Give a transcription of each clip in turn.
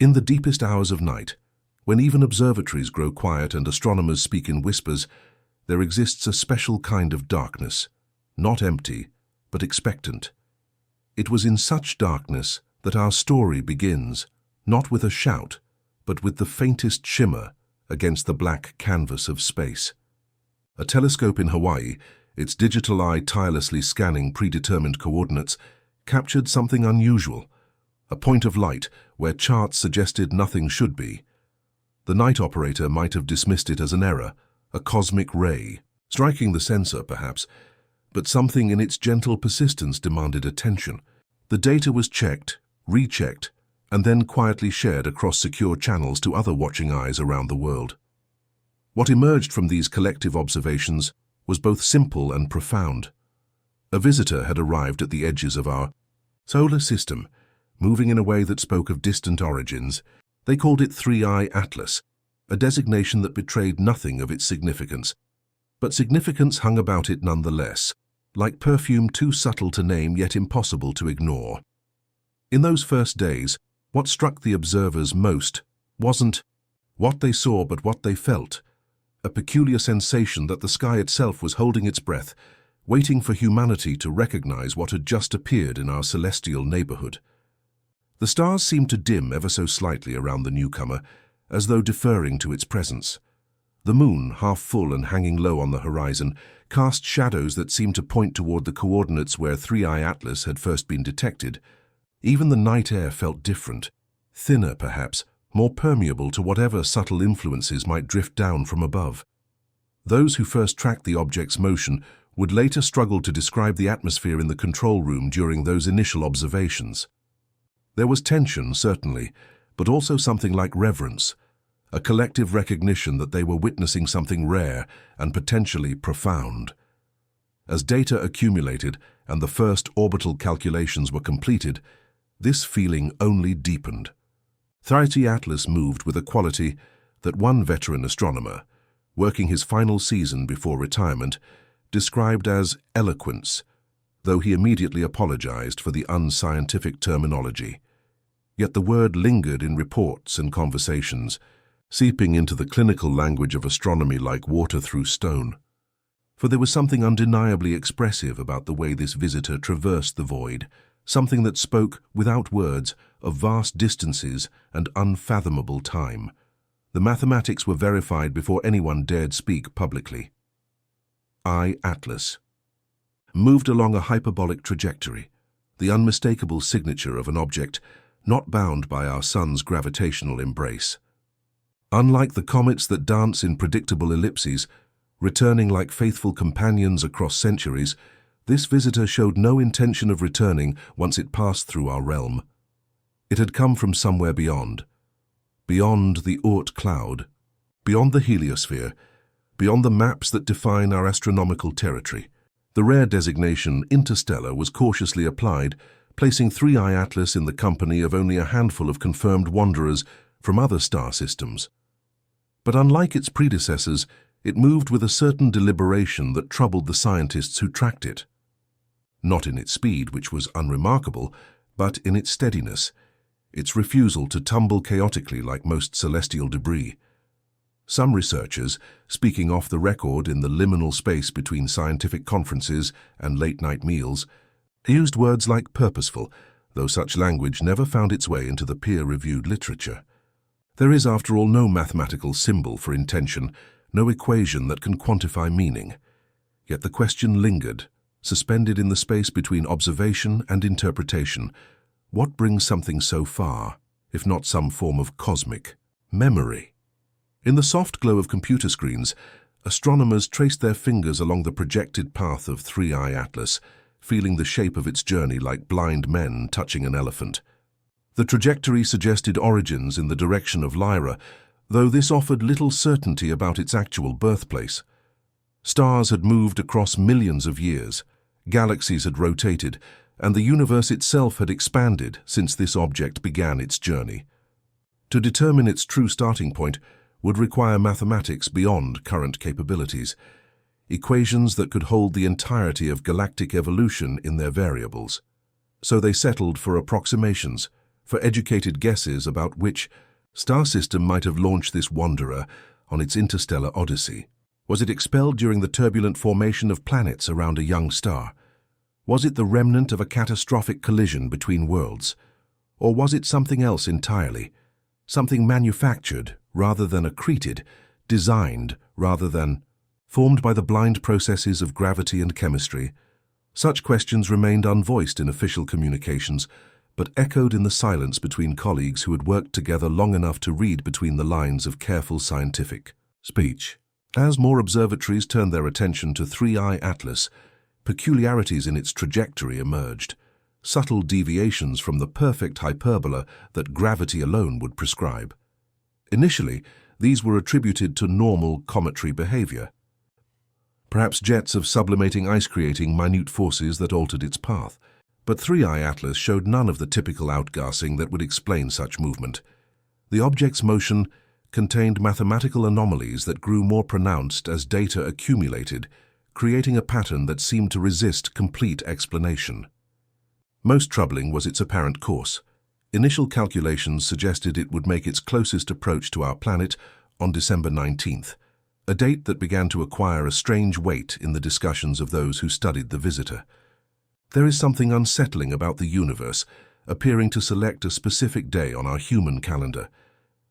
In the deepest hours of night, when even observatories grow quiet and astronomers speak in whispers, there exists a special kind of darkness, not empty, but expectant. It was in such darkness that our story begins, not with a shout, but with the faintest shimmer against the black canvas of space. A telescope in Hawaii, its digital eye tirelessly scanning predetermined coordinates, captured something unusual, a point of light where charts suggested nothing should be. The night operator might have dismissed it as an error, a cosmic ray, striking the sensor perhaps, but something in its gentle persistence demanded attention. The data was checked, rechecked, and then quietly shared across secure channels to other watching eyes around the world. What emerged from these collective observations was both simple and profound. A visitor had arrived at the edges of our solar system, moving in a way that spoke of distant origins. They called it 3-Eye Atlas, a designation that betrayed nothing of its significance. But significance hung about it nonetheless, like perfume too subtle to name yet impossible to ignore. In those first days, what struck the observers most wasn't what they saw but what they felt, a peculiar sensation that the sky itself was holding its breath, waiting for humanity to recognize what had just appeared in our celestial neighborhood. The stars seemed to dim ever so slightly around the newcomer, as though deferring to its presence. The moon, half full and hanging low on the horizon, cast shadows that seemed to point toward the coordinates where 3-Eye Atlas had first been detected. Even the night air felt different, thinner perhaps, more permeable to whatever subtle influences might drift down from above. Those who first tracked the object's motion would later struggle to describe the atmosphere in the control room during those initial observations. There was tension, certainly, but also something like reverence, a collective recognition that they were witnessing something rare and potentially profound. As data accumulated and the first orbital calculations were completed, this feeling only deepened. 3-Eye Atlas moved with a quality that one veteran astronomer, working his final season before retirement, described as eloquence, though he immediately apologized for the unscientific terminology. Yet the word lingered in reports and conversations, seeping into the clinical language of astronomy like water through stone. For there was something undeniably expressive about the way this visitor traversed the void, something that spoke, without words, of vast distances and unfathomable time. The mathematics were verified before anyone dared speak publicly. Eye Atlas moved along a hyperbolic trajectory, the unmistakable signature of an object not bound by our sun's gravitational embrace. Unlike the comets that dance in predictable ellipses, returning like faithful companions across centuries, this visitor showed no intention of returning once it passed through our realm. It had come from somewhere beyond the Oort cloud, beyond the heliosphere, beyond the maps that define our astronomical territory. The rare designation Interstellar was cautiously applied, placing 3-Eye Atlas in the company of only a handful of confirmed wanderers from other star systems. But unlike its predecessors, it moved with a certain deliberation that troubled the scientists who tracked it. Not in its speed, which was unremarkable, but in its steadiness, its refusal to tumble chaotically like most celestial debris. Some researchers, speaking off the record in the liminal space between scientific conferences and late-night meals, used words like purposeful, though such language never found its way into the peer-reviewed literature. There is, after all, no mathematical symbol for intention, no equation that can quantify meaning. Yet the question lingered, suspended in the space between observation and interpretation. What brings something so far, if not some form of cosmic memory? In the soft glow of computer screens, astronomers traced their fingers along the projected path of 3-Eye Atlas, feeling the shape of its journey like blind men touching an elephant. The trajectory suggested origins in the direction of Lyra, though this offered little certainty about its actual birthplace. Stars had moved across millions of years, galaxies had rotated, and the universe itself had expanded since this object began its journey. To determine its true starting point would require mathematics beyond current capabilities, equations that could hold the entirety of galactic evolution in their variables. So they settled for approximations, for educated guesses about which star system might have launched this wanderer on its interstellar odyssey. Was it expelled during the turbulent formation of planets around a young star? Was it the remnant of a catastrophic collision between worlds? Or was it something else entirely? Something manufactured rather than accreted, designed rather than formed by the blind processes of gravity and chemistry? Such questions remained unvoiced in official communications, but echoed in the silence between colleagues who had worked together long enough to read between the lines of careful scientific speech. As more observatories turned their attention to 3I Atlas, peculiarities in its trajectory emerged, subtle deviations from the perfect hyperbola that gravity alone would prescribe. Initially, these were attributed to normal cometary behavior, perhaps jets of sublimating ice creating minute forces that altered its path. But 3I Atlas showed none of the typical outgassing that would explain such movement. The object's motion contained mathematical anomalies that grew more pronounced as data accumulated, creating a pattern that seemed to resist complete explanation. Most troubling was its apparent course. Initial calculations suggested it would make its closest approach to our planet on December 19th, a date that began to acquire a strange weight in the discussions of those who studied the visitor. There is something unsettling about the universe appearing to select a specific day on our human calendar,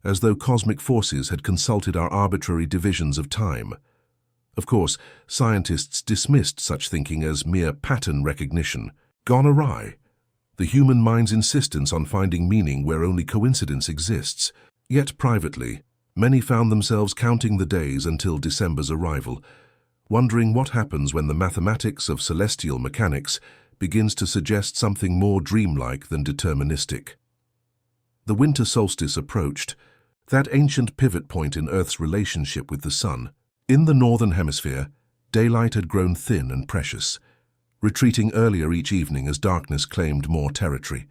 as though cosmic forces had consulted our arbitrary divisions of time. Of course, scientists dismissed such thinking as mere pattern recognition, gone awry. The human mind's insistence on finding meaning where only coincidence exists. Yet privately, many found themselves counting the days until December's arrival, wondering what happens when the mathematics of celestial mechanics begins to suggest something more dreamlike than deterministic. The winter solstice approached, that ancient pivot point in Earth's relationship with the sun. In the northern hemisphere, daylight had grown thin and precious, retreating earlier each evening as darkness claimed more territory.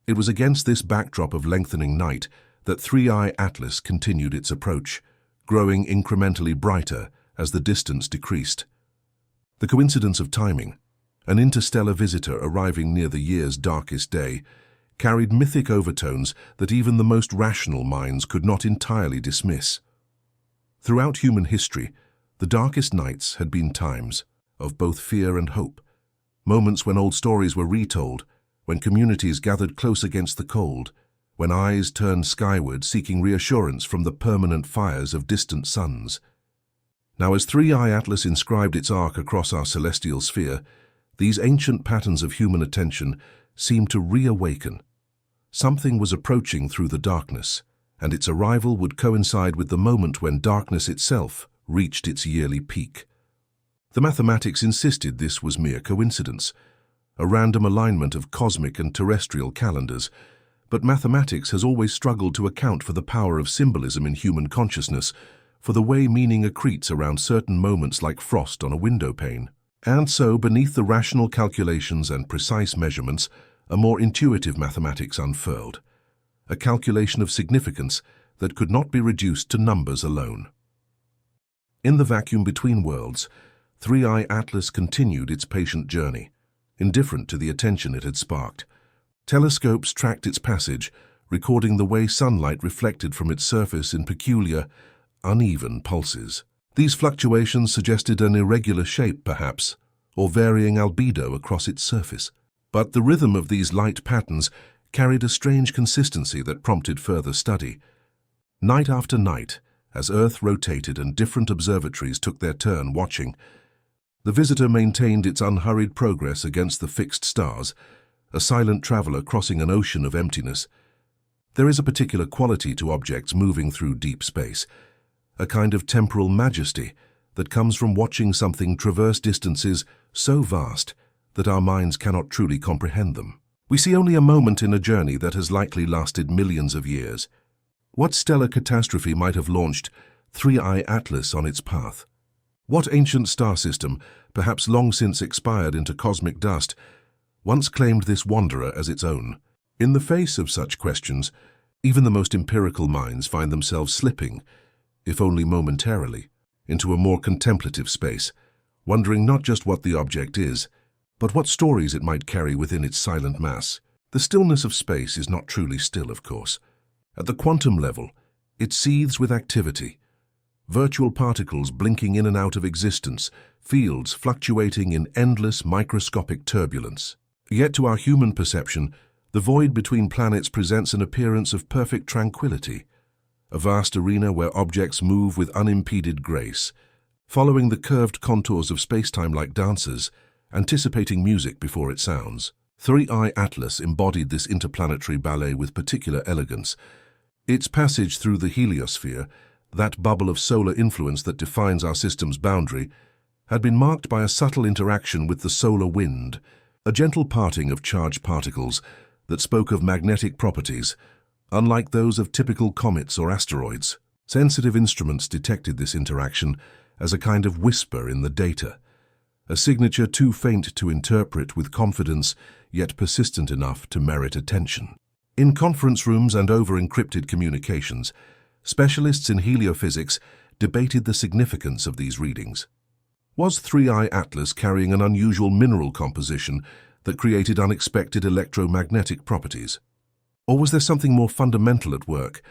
It was against this backdrop of lengthening night that 3I Atlas continued its approach, growing incrementally brighter as the distance decreased. The coincidence of timing, an interstellar visitor arriving near the year's darkest day, carried mythic overtones that even the most rational minds could not entirely dismiss. Throughout human history, the darkest nights had been times of both fear and hope, moments when old stories were retold, when communities gathered close against the cold, when eyes turned skyward seeking reassurance from the permanent fires of distant suns. Now, as 3I Atlas inscribed its arc across our celestial sphere, these ancient patterns of human attention seemed to reawaken. Something was approaching through the darkness, and its arrival would coincide with the moment when darkness itself reached its yearly peak. The mathematics insisted this was mere coincidence, a random alignment of cosmic and terrestrial calendars, but mathematics has always struggled to account for the power of symbolism in human consciousness, for the way meaning accretes around certain moments like frost on a window pane. And so, beneath the rational calculations and precise measurements, a more intuitive mathematics unfurled, a calculation of significance that could not be reduced to numbers alone. In the vacuum between worlds, 3I Atlas continued its patient journey, indifferent to the attention it had sparked. Telescopes tracked its passage, recording the way sunlight reflected from its surface in peculiar, uneven pulses. These fluctuations suggested an irregular shape, perhaps, or varying albedo across its surface. But the rhythm of these light patterns carried a strange consistency that prompted further study. Night after night, as Earth rotated and different observatories took their turn watching, the visitor maintained its unhurried progress against the fixed stars, a silent traveler crossing an ocean of emptiness. There is a particular quality to objects moving through deep space, a kind of temporal majesty that comes from watching something traverse distances so vast that our minds cannot truly comprehend them. We see only a moment in a journey that has likely lasted millions of years. What stellar catastrophe might have launched 3I Atlas on its path? What ancient star system, perhaps long since expired into cosmic dust, once claimed this wanderer as its own? In the face of such questions, even the most empirical minds find themselves slipping, if only momentarily, into a more contemplative space, wondering not just what the object is, but what stories it might carry within its silent mass. The stillness of space is not truly still, of course. At the quantum level, it seethes with activity. Virtual particles blinking in and out of existence, fields fluctuating in endless microscopic turbulence. Yet to our human perception, the void between planets presents an appearance of perfect tranquility, a vast arena where objects move with unimpeded grace, following the curved contours of space-time like dancers, anticipating music before it sounds. 3I Atlas embodied this interplanetary ballet with particular elegance. Its passage through the heliosphere, that bubble of solar influence that defines our system's boundary, had been marked by a subtle interaction with the solar wind, a gentle parting of charged particles that spoke of magnetic properties, unlike those of typical comets or asteroids. Sensitive instruments detected this interaction as a kind of whisper in the data, a signature too faint to interpret with confidence, yet persistent enough to merit attention. In conference rooms and over encrypted communications, specialists in heliophysics debated the significance of these readings. Was 3I Atlas carrying an unusual mineral composition that created unexpected electromagnetic properties? Or was there something more fundamental at work,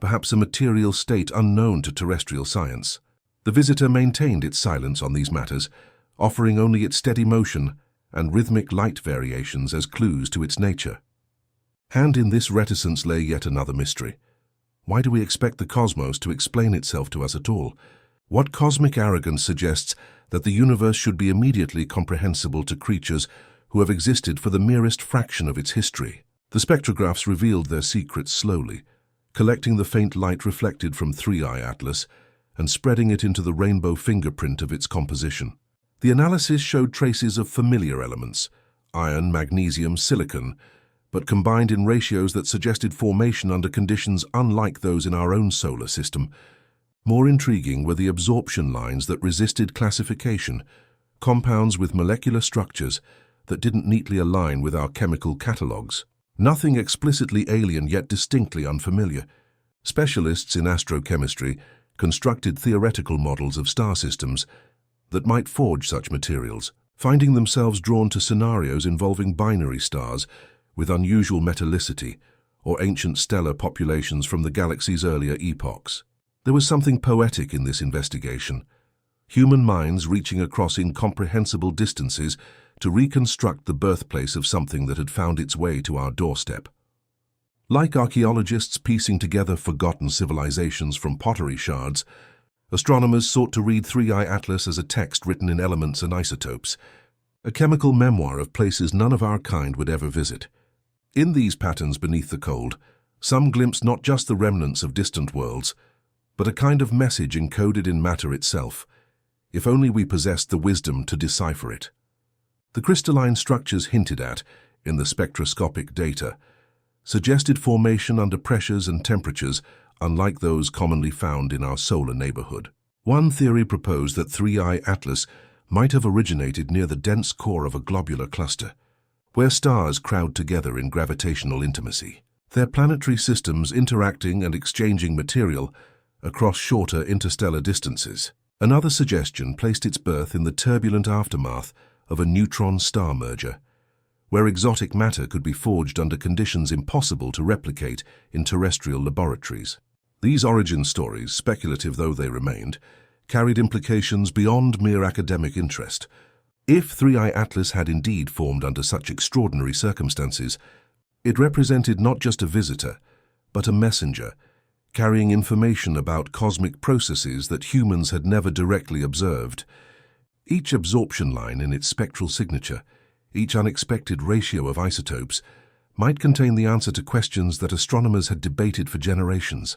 perhaps a material state unknown to terrestrial science? The visitor maintained its silence on these matters, offering only its steady motion and rhythmic light variations as clues to its nature. And in this reticence lay yet another mystery. Why do we expect the cosmos to explain itself to us at all? What cosmic arrogance suggests that the universe should be immediately comprehensible to creatures who have existed for the merest fraction of its history? The spectrographs revealed their secrets slowly, collecting the faint light reflected from 3I Atlas and spreading it into the rainbow fingerprint of its composition. The analysis showed traces of familiar elements, iron, magnesium, silicon, but combined in ratios that suggested formation under conditions unlike those in our own solar system. More intriguing were the absorption lines that resisted classification, compounds with molecular structures that didn't neatly align with our chemical catalogues. Nothing explicitly alien yet distinctly unfamiliar. Specialists in astrochemistry constructed theoretical models of star systems that might forge such materials, finding themselves drawn to scenarios involving binary stars with unusual metallicity or ancient stellar populations from the galaxy's earlier epochs. There was something poetic in this investigation, human minds reaching across incomprehensible distances to reconstruct the birthplace of something that had found its way to our doorstep. Like archaeologists piecing together forgotten civilizations from pottery shards, astronomers sought to read 3I Atlas as a text written in elements and isotopes, a chemical memoir of places none of our kind would ever visit. In these patterns beneath the cold, some glimpsed not just the remnants of distant worlds, but a kind of message encoded in matter itself, if only we possessed the wisdom to decipher it. The crystalline structures hinted at in the spectroscopic data suggested formation under pressures and temperatures unlike those commonly found in our solar neighborhood. One theory proposed that 3I Atlas might have originated near the dense core of a globular cluster, where stars crowd together in gravitational intimacy, their planetary systems interacting and exchanging material across shorter interstellar distances. Another suggestion placed its birth in the turbulent aftermath of a neutron star merger, where exotic matter could be forged under conditions impossible to replicate in terrestrial laboratories. These origin stories, speculative though they remained, carried implications beyond mere academic interest. If 3I Atlas had indeed formed under such extraordinary circumstances, it represented not just a visitor, but a messenger, carrying information about cosmic processes that humans had never directly observed. Each absorption line in its spectral signature, each unexpected ratio of isotopes, might contain the answer to questions that astronomers had debated for generations.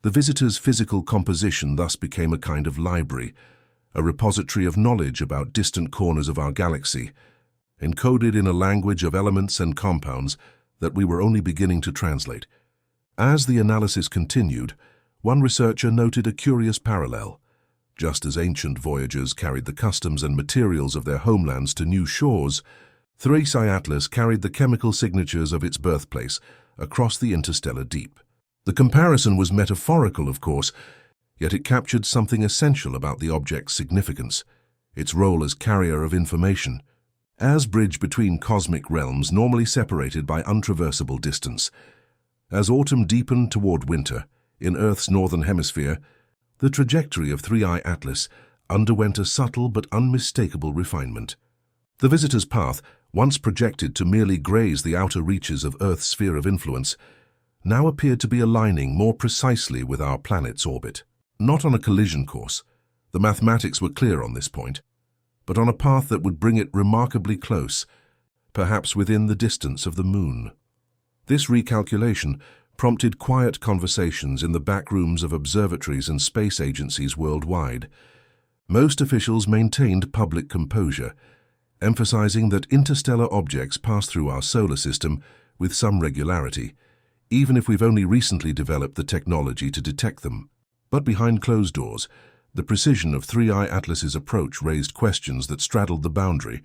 The visitor's physical composition thus became a kind of library, a repository of knowledge about distant corners of our galaxy, encoded in a language of elements and compounds that we were only beginning to translate. As the analysis continued, one researcher noted a curious parallel. Just as ancient voyagers carried the customs and materials of their homelands to new shores, 3I Atlas carried the chemical signatures of its birthplace across the interstellar deep. The comparison was metaphorical, of course, yet it captured something essential about the object's significance, its role as carrier of information. as bridge between cosmic realms normally separated by untraversable distance. As autumn deepened toward winter, in Earth's northern hemisphere, the trajectory of 3I Atlas underwent a subtle but unmistakable refinement. The visitor's path, once projected to merely graze the outer reaches of Earth's sphere of influence, now appeared to be aligning more precisely with our planet's orbit. Not on a collision course, the mathematics were clear on this point, but on a path that would bring it remarkably close, perhaps within the distance of the Moon. This recalculation prompted quiet conversations in the back rooms of observatories and space agencies worldwide. Most officials maintained public composure, emphasizing that interstellar objects pass through our solar system with some regularity, even if we've only recently developed the technology to detect them. But behind closed doors, the precision of 3I Atlas's approach raised questions that straddled the boundary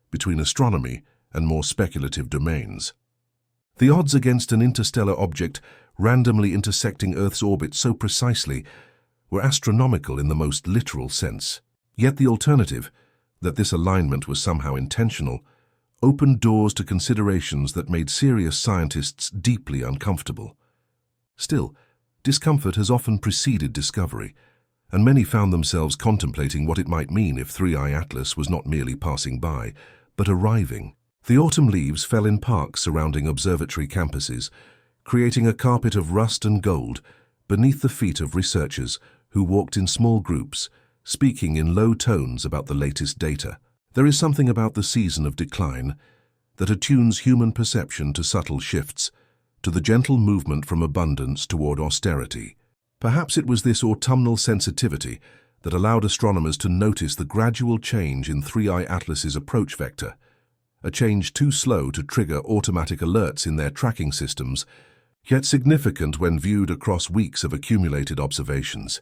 between astronomy and more speculative domains. The odds against an interstellar object randomly intersecting Earth's orbit so precisely were astronomical in the most literal sense. Yet the alternative, that this alignment was somehow intentional, opened doors to considerations that made serious scientists deeply uncomfortable. Still, discomfort has often preceded discovery, and many found themselves contemplating what it might mean if 3I Atlas was not merely passing by, but arriving. The autumn leaves fell in parks surrounding observatory campuses, creating a carpet of rust and gold beneath the feet of researchers who walked in small groups, speaking in low tones about the latest data. There is something about the season of decline that attunes human perception to subtle shifts, to the gentle movement from abundance toward austerity. Perhaps it was this autumnal sensitivity that allowed astronomers to notice the gradual change in 3I Atlas's approach vector, a change too slow to trigger automatic alerts in their tracking systems, yet significant when viewed across weeks of accumulated observations.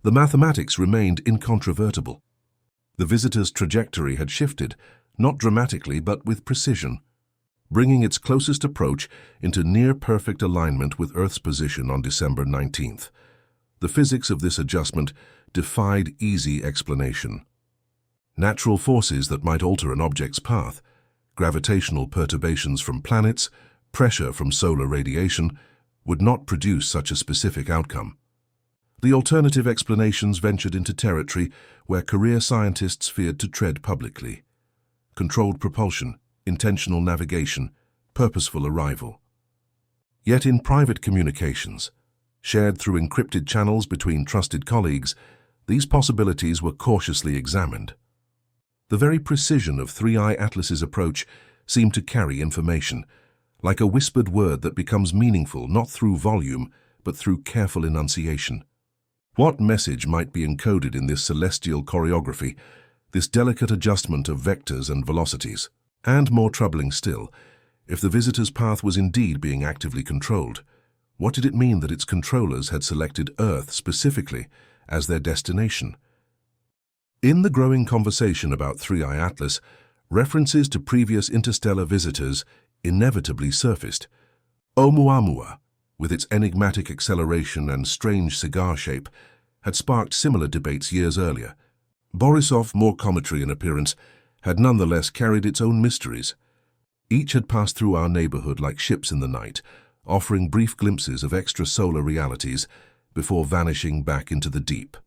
The mathematics remained incontrovertible. The visitor's trajectory had shifted, not dramatically but with precision, bringing its closest approach into near-perfect alignment with Earth's position on December 19th. The physics of this adjustment defied easy explanation. Natural forces that might alter an object's path, gravitational perturbations from planets, pressure from solar radiation, would not produce such a specific outcome. The alternative explanations ventured into territory where career scientists feared to tread publicly. Controlled propulsion, intentional navigation, purposeful arrival. Yet in private communications, shared through encrypted channels between trusted colleagues, these possibilities were cautiously examined. The very precision of 3I Atlas's approach seemed to carry information, like a whispered word that becomes meaningful not through volume, but through careful enunciation. What message might be encoded in this celestial choreography, this delicate adjustment of vectors and velocities? And more troubling still, if the visitor's path was indeed being actively controlled, what did it mean that its controllers had selected Earth specifically as their destination? In the growing conversation about 3I Atlas, references to previous interstellar visitors inevitably surfaced. Oumuamua, with its enigmatic acceleration and strange cigar shape, had sparked similar debates years earlier. Borisov, more cometary in appearance, had nonetheless carried its own mysteries. Each had passed through our neighborhood like ships in the night, offering brief glimpses of extrasolar realities before vanishing back into the deep.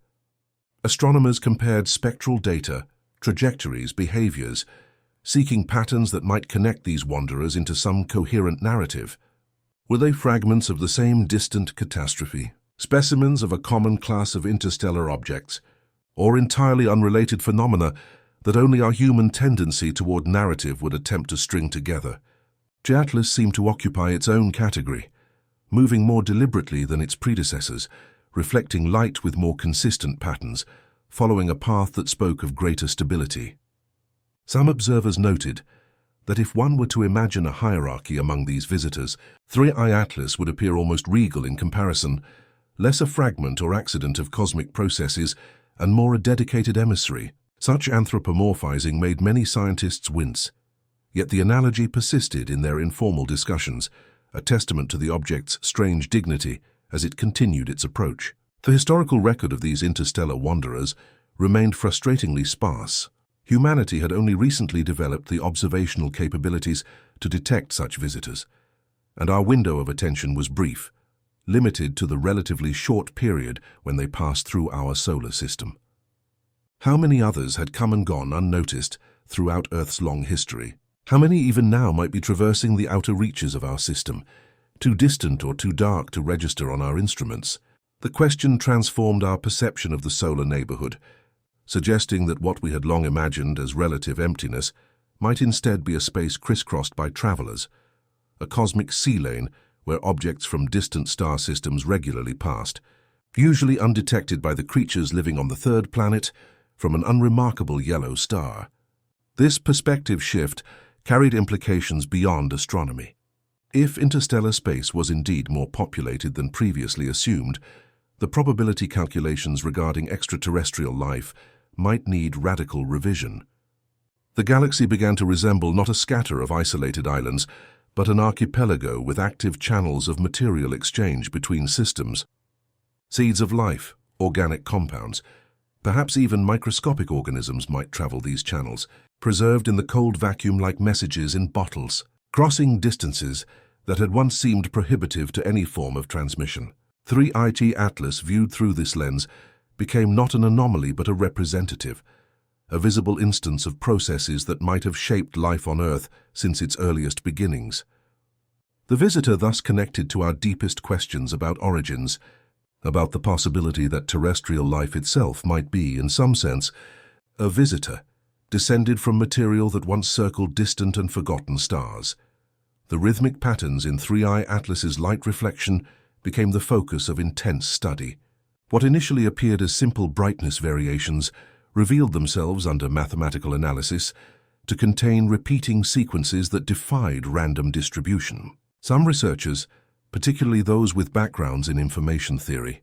Astronomers compared spectral data, trajectories, behaviors, seeking patterns that might connect these wanderers into some coherent narrative. Were they fragments of the same distant catastrophe, specimens of a common class of interstellar objects, or entirely unrelated phenomena that only our human tendency toward narrative would attempt to string together? Atlas seemed to occupy its own category, moving more deliberately than its predecessors, reflecting light with more consistent patterns, following a path that spoke of greater stability. Some observers noted that if one were to imagine a hierarchy among these visitors, 3I Atlas would appear almost regal in comparison, less a fragment or accident of cosmic processes and more a dedicated emissary. Such anthropomorphizing made many scientists wince, yet the analogy persisted in their informal discussions, a testament to the object's strange dignity as it continued its approach. The historical record of these interstellar wanderers remained frustratingly sparse. Humanity had only recently developed the observational capabilities to detect such visitors, and our window of attention was brief, limited to the relatively short period when they passed through our solar system. How many others had come and gone unnoticed throughout Earth's long history? How many even now might be traversing the outer reaches of our system, too distant or too dark to register on our instruments? The question transformed our perception of the solar neighborhood, suggesting that what we had long imagined as relative emptiness might instead be a space crisscrossed by travelers, a cosmic sea lane where objects from distant star systems regularly passed, usually undetected by the creatures living on the third planet from an unremarkable yellow star. This perspective shift carried implications beyond astronomy. If interstellar space was indeed more populated than previously assumed, the probability calculations regarding extraterrestrial life might need radical revision. The galaxy began to resemble not a scatter of isolated islands, but an archipelago with active channels of material exchange between systems. Seeds of life, organic compounds, perhaps even microscopic organisms might travel these channels, preserved in the cold vacuum like messages in bottles, crossing distances that had once seemed prohibitive to any form of transmission. 3IT Atlas, viewed through this lens, became not an anomaly but a representative, a visible instance of processes that might have shaped life on Earth since its earliest beginnings. The visitor thus connected to our deepest questions about origins, about the possibility that terrestrial life itself might be, in some sense, a visitor, descended from material that once circled distant and forgotten stars. The rhythmic patterns in 3I Atlas's light reflection became the focus of intense study. What initially appeared as simple brightness variations revealed themselves under mathematical analysis to contain repeating sequences that defied random distribution. Some researchers, particularly those with backgrounds in information theory,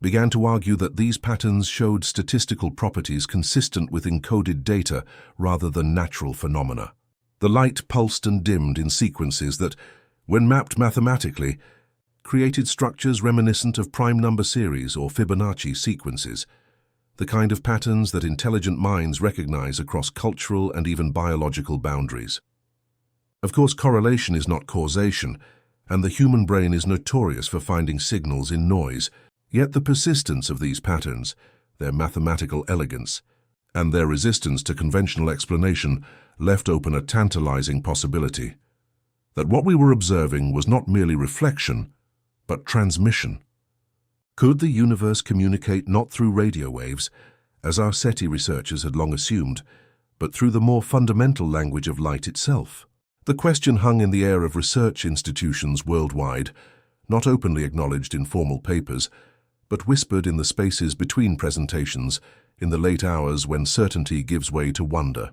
began to argue that these patterns showed statistical properties consistent with encoded data rather than natural phenomena. The light pulsed and dimmed in sequences that, when mapped mathematically, created structures reminiscent of prime number series or Fibonacci sequences, the kind of patterns that intelligent minds recognize across cultural and even biological boundaries. Of course, correlation is not causation, and the human brain is notorious for finding signals in noise, yet the persistence of these patterns, their mathematical elegance, and their resistance to conventional explanation left open a tantalizing possibility that what we were observing was not merely reflection, but transmission. Could the universe communicate not through radio waves, as our SETI researchers had long assumed, but through the more fundamental language of light itself? The question hung in the air of research institutions worldwide, not openly acknowledged in formal papers, but whispered in the spaces between presentations in the late hours when certainty gives way to wonder.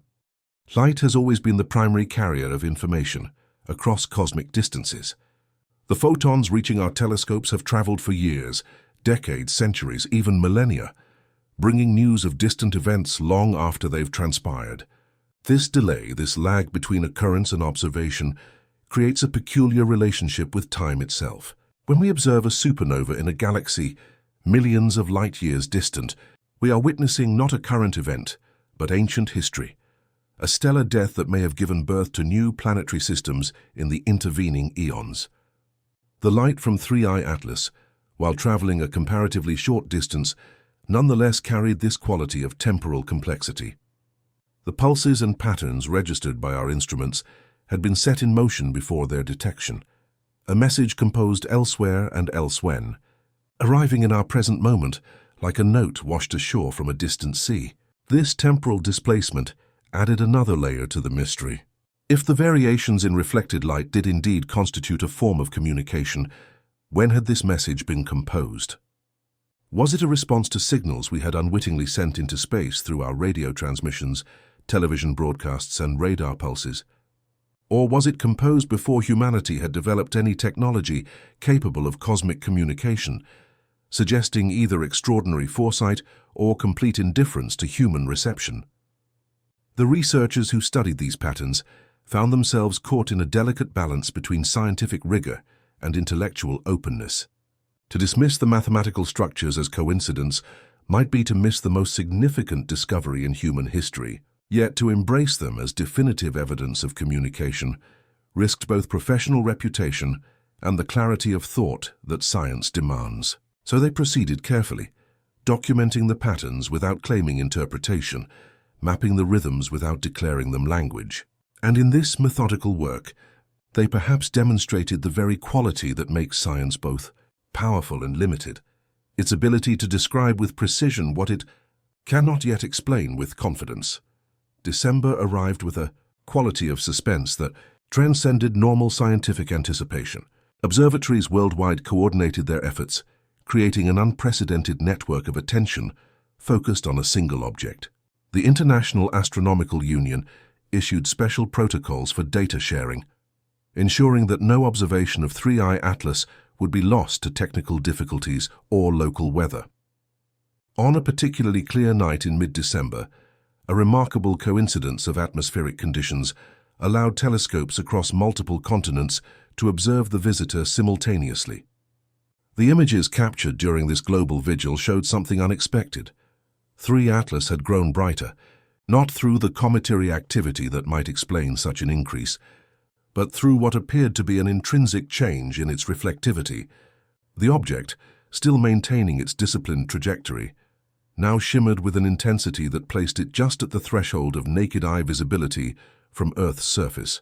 Light has always been the primary carrier of information across cosmic distances. The photons reaching our telescopes have traveled for years, decades, centuries, even millennia, bringing news of distant events long after they've transpired. This delay, this lag between occurrence and observation, creates a peculiar relationship with time itself. When we observe a supernova in a galaxy millions of light-years distant, we are witnessing not a current event, but ancient history, a stellar death that may have given birth to new planetary systems in the intervening eons. The light from 3I Atlas, while traveling a comparatively short distance, nonetheless carried this quality of temporal complexity. The pulses and patterns registered by our instruments had been set in motion before their detection, a message composed elsewhere and elsewhen, arriving in our present moment like a note washed ashore from a distant sea. This temporal displacement added another layer to the mystery. If the variations in reflected light did indeed constitute a form of communication, when had this message been composed? Was it a response to signals we had unwittingly sent into space through our radio transmissions, television broadcasts, and radar pulses? Or was it composed before humanity had developed any technology capable of cosmic communication, suggesting either extraordinary foresight or complete indifference to human reception? The researchers who studied these patterns found themselves caught in a delicate balance between scientific rigor and intellectual openness. To dismiss the mathematical structures as coincidence might be to miss the most significant discovery in human history. Yet to embrace them as definitive evidence of communication risked both professional reputation and the clarity of thought that science demands. So they proceeded carefully, documenting the patterns without claiming interpretation, mapping the rhythms without declaring them language. And in this methodical work, they perhaps demonstrated the very quality that makes science both powerful and limited, its ability to describe with precision what it cannot yet explain with confidence. December arrived with a quality of suspense that transcended normal scientific anticipation. Observatories worldwide coordinated their efforts, creating an unprecedented network of attention focused on a single object. The International Astronomical Union issued special protocols for data sharing, ensuring that no observation of 3I Atlas would be lost to technical difficulties or local weather. On a particularly clear night in mid-December, a remarkable coincidence of atmospheric conditions allowed telescopes across multiple continents to observe the visitor simultaneously. The images captured during this global vigil showed something unexpected. 3 Atlas had grown brighter, not through the cometary activity that might explain such an increase, but through what appeared to be an intrinsic change in its reflectivity. The object, still maintaining its disciplined trajectory, now shimmered with an intensity that placed it just at the threshold of naked eye visibility from Earth's surface.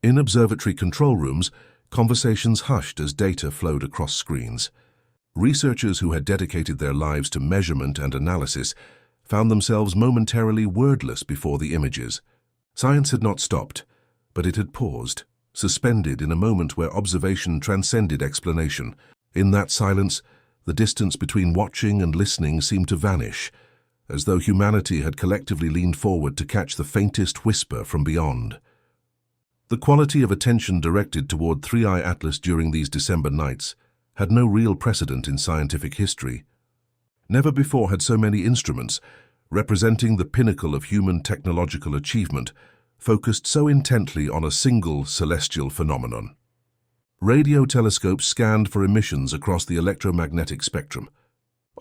In observatory control rooms, conversations hushed as data flowed across screens. Researchers who had dedicated their lives to measurement and analysis found themselves momentarily wordless before the images. Science had not stopped, but it had paused, suspended in a moment where observation transcended explanation. In that silence, the distance between watching and listening seemed to vanish, as though humanity had collectively leaned forward to catch the faintest whisper from beyond. The quality of attention directed toward 3I Atlas during these December nights had no real precedent in scientific history. Never before had so many instruments, representing the pinnacle of human technological achievement, focused so intently on a single celestial phenomenon. Radio telescopes scanned for emissions across the electromagnetic spectrum.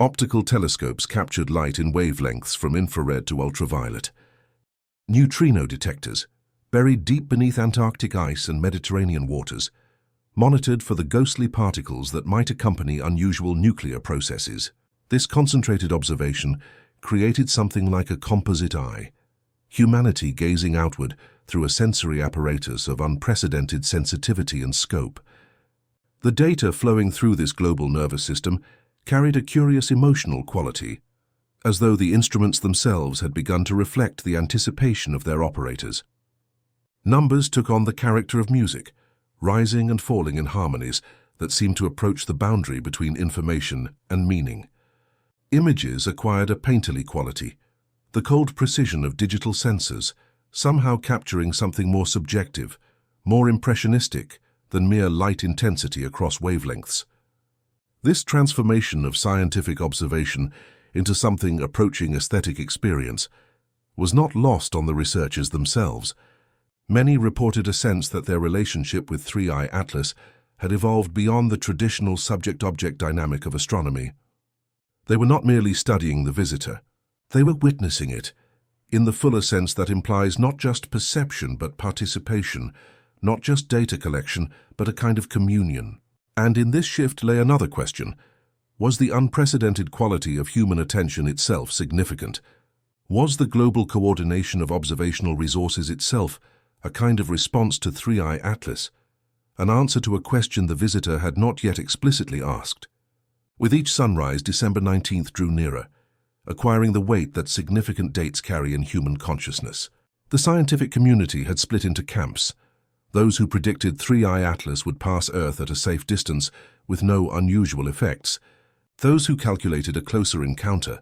Optical telescopes captured light in wavelengths from infrared to ultraviolet. Neutrino detectors, buried deep beneath Antarctic ice and Mediterranean waters, monitored for the ghostly particles that might accompany unusual nuclear processes. This concentrated observation created something like a composite eye, humanity gazing outward through a sensory apparatus of unprecedented sensitivity and scope. The data flowing through this global nervous system carried a curious emotional quality, as though the instruments themselves had begun to reflect the anticipation of their operators. Numbers took on the character of music, rising and falling in harmonies that seemed to approach the boundary between information and meaning. Images acquired a painterly quality, the cold precision of digital sensors, somehow capturing something more subjective, more impressionistic than mere light intensity across wavelengths. This transformation of scientific observation into something approaching aesthetic experience was not lost on the researchers themselves. Many reported a sense that their relationship with 3I Atlas had evolved beyond the traditional subject-object dynamic of astronomy. They were not merely studying the visitor, they were witnessing it, in the fuller sense that implies not just perception but participation, not just data collection but a kind of communion. And in this shift lay another question. Was the unprecedented quality of human attention itself significant? Was the global coordination of observational resources itself a kind of response to 3I Atlas, an answer to a question the visitor had not yet explicitly asked? With each sunrise, December 19th drew nearer, acquiring the weight that significant dates carry in human consciousness. The scientific community had split into camps, those who predicted 3I Atlas would pass Earth at a safe distance with no unusual effects, those who calculated a closer encounter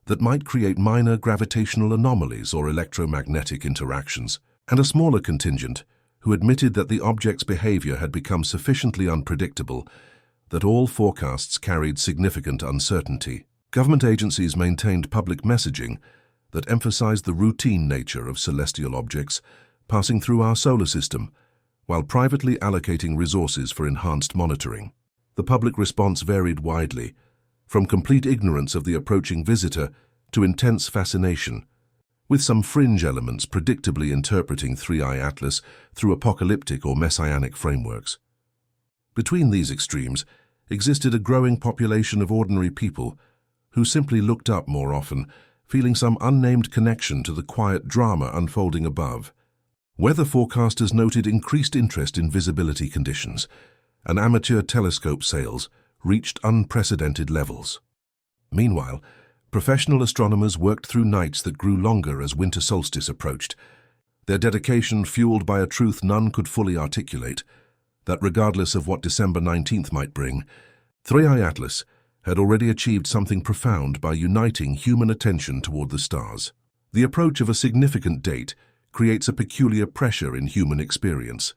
that might create minor gravitational anomalies or electromagnetic interactions, and a smaller contingent who admitted that the object's behavior had become sufficiently unpredictable that all forecasts carried significant uncertainty. Government agencies maintained public messaging that emphasized the routine nature of celestial objects passing through our solar system, while privately allocating resources for enhanced monitoring. The public response varied widely, from complete ignorance of the approaching visitor to intense fascination, with some fringe elements predictably interpreting 3i Atlas through apocalyptic or messianic frameworks. Between these extremes existed a growing population of ordinary people who simply looked up more often, feeling some unnamed connection to the quiet drama unfolding above. Weather forecasters noted increased interest in visibility conditions, and amateur telescope sales reached unprecedented levels. Meanwhile, professional astronomers worked through nights that grew longer as winter solstice approached, their dedication fueled by a truth none could fully articulate, that regardless of what December 19th might bring, 3i Atlas had already achieved something profound by uniting human attention toward the stars. The approach of a significant date creates a peculiar pressure in human experience,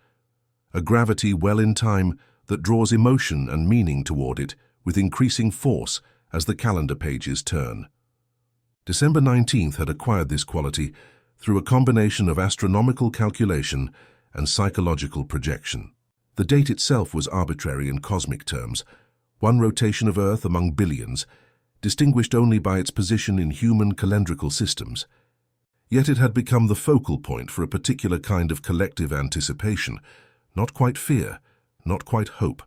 a gravity well in time that draws emotion and meaning toward it with increasing force as the calendar pages turn. December 19th had acquired this quality through a combination of astronomical calculation and psychological projection. The date itself was arbitrary in cosmic terms, one rotation of Earth among billions, distinguished only by its position in human calendrical systems. Yet it had become the focal point for a particular kind of collective anticipation, not quite fear, not quite hope,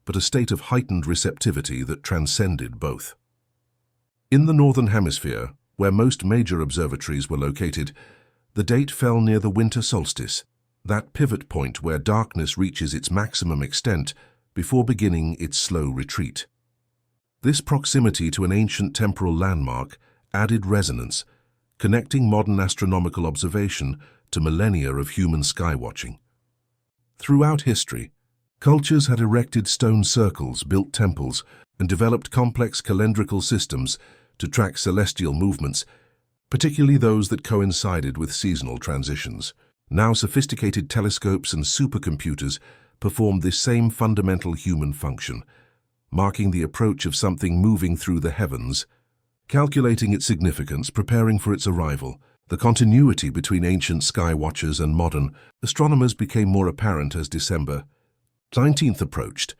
but a state of heightened receptivity that transcended both. In the Northern Hemisphere, where most major observatories were located, the date fell near the winter solstice, that pivot point where darkness reaches its maximum extent before beginning its slow retreat. This proximity to an ancient temporal landmark added resonance, connecting modern astronomical observation to millennia of human skywatching. Throughout history, cultures had erected stone circles, built temples, and developed complex calendrical systems to track celestial movements, particularly those that coincided with seasonal transitions. Now sophisticated telescopes and supercomputers performed this same fundamental human function, marking the approach of something moving through the heavens, calculating its significance, preparing for its arrival. The continuity between ancient sky watchers and modern astronomers became more apparent as December 19th approached.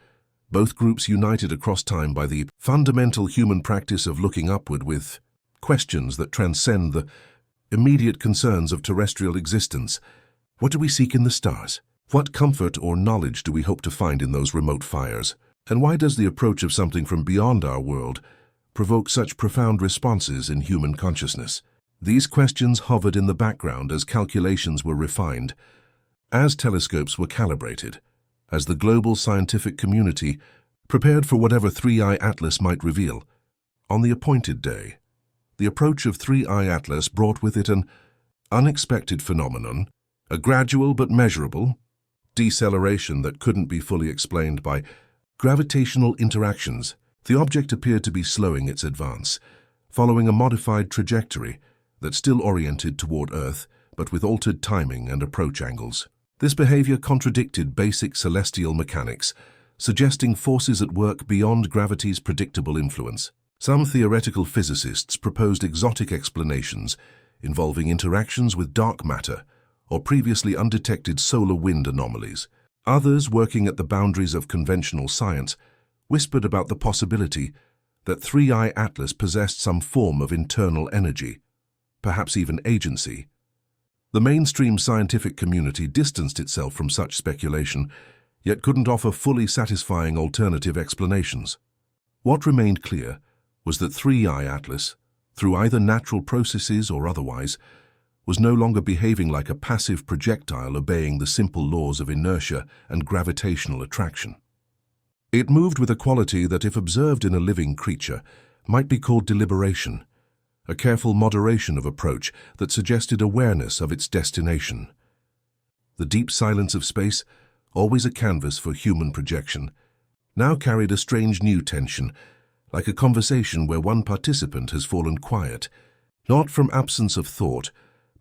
Both groups united across time by the fundamental human practice of looking upward with questions that transcend the immediate concerns of terrestrial existence. What do we seek in the stars? What comfort or knowledge do we hope to find in those remote fires? And why does the approach of something from beyond our world provoke such profound responses in human consciousness? These questions hovered in the background as calculations were refined, as telescopes were calibrated, as the global scientific community prepared for whatever 3i Atlas might reveal. On the appointed day, the approach of 3i Atlas brought with it an unexpected phenomenon, a gradual but measurable deceleration that couldn't be fully explained by gravitational interactions. The object appeared to be slowing its advance, following a modified trajectory that still oriented toward Earth, but with altered timing and approach angles. This behavior contradicted basic celestial mechanics, suggesting forces at work beyond gravity's predictable influence. Some theoretical physicists proposed exotic explanations involving interactions with dark matter or previously undetected solar wind anomalies. Others, working at the boundaries of conventional science, whispered about the possibility that 3i Atlas possessed some form of internal energy, perhaps even agency. The mainstream scientific community distanced itself from such speculation, yet couldn't offer fully satisfying alternative explanations. What remained clear was that 3i Atlas, through either natural processes or otherwise, was no longer behaving like a passive projectile obeying the simple laws of inertia and gravitational attraction. It moved with a quality that, if observed in a living creature, might be called deliberation, a careful moderation of approach that suggested awareness of its destination. The deep silence of space, always a canvas for human projection, now carried a strange new tension, like a conversation where one participant has fallen quiet, not from absence of thought,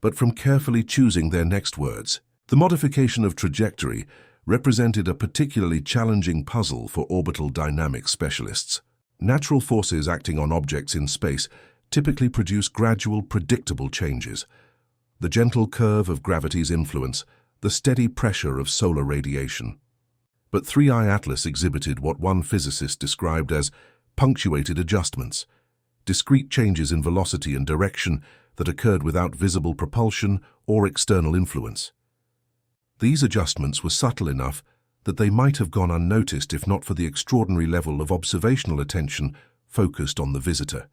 but from carefully choosing their next words. The modification of trajectory represented a particularly challenging puzzle for orbital dynamics specialists. Natural forces acting on objects in space typically produce gradual, predictable changes. The gentle curve of gravity's influence, the steady pressure of solar radiation. But 3i Atlas exhibited what one physicist described as punctuated adjustments, discrete changes in velocity and direction that occurred without visible propulsion or external influence. These adjustments were subtle enough that they might have gone unnoticed if not for the extraordinary level of observational attention focused on the visitor.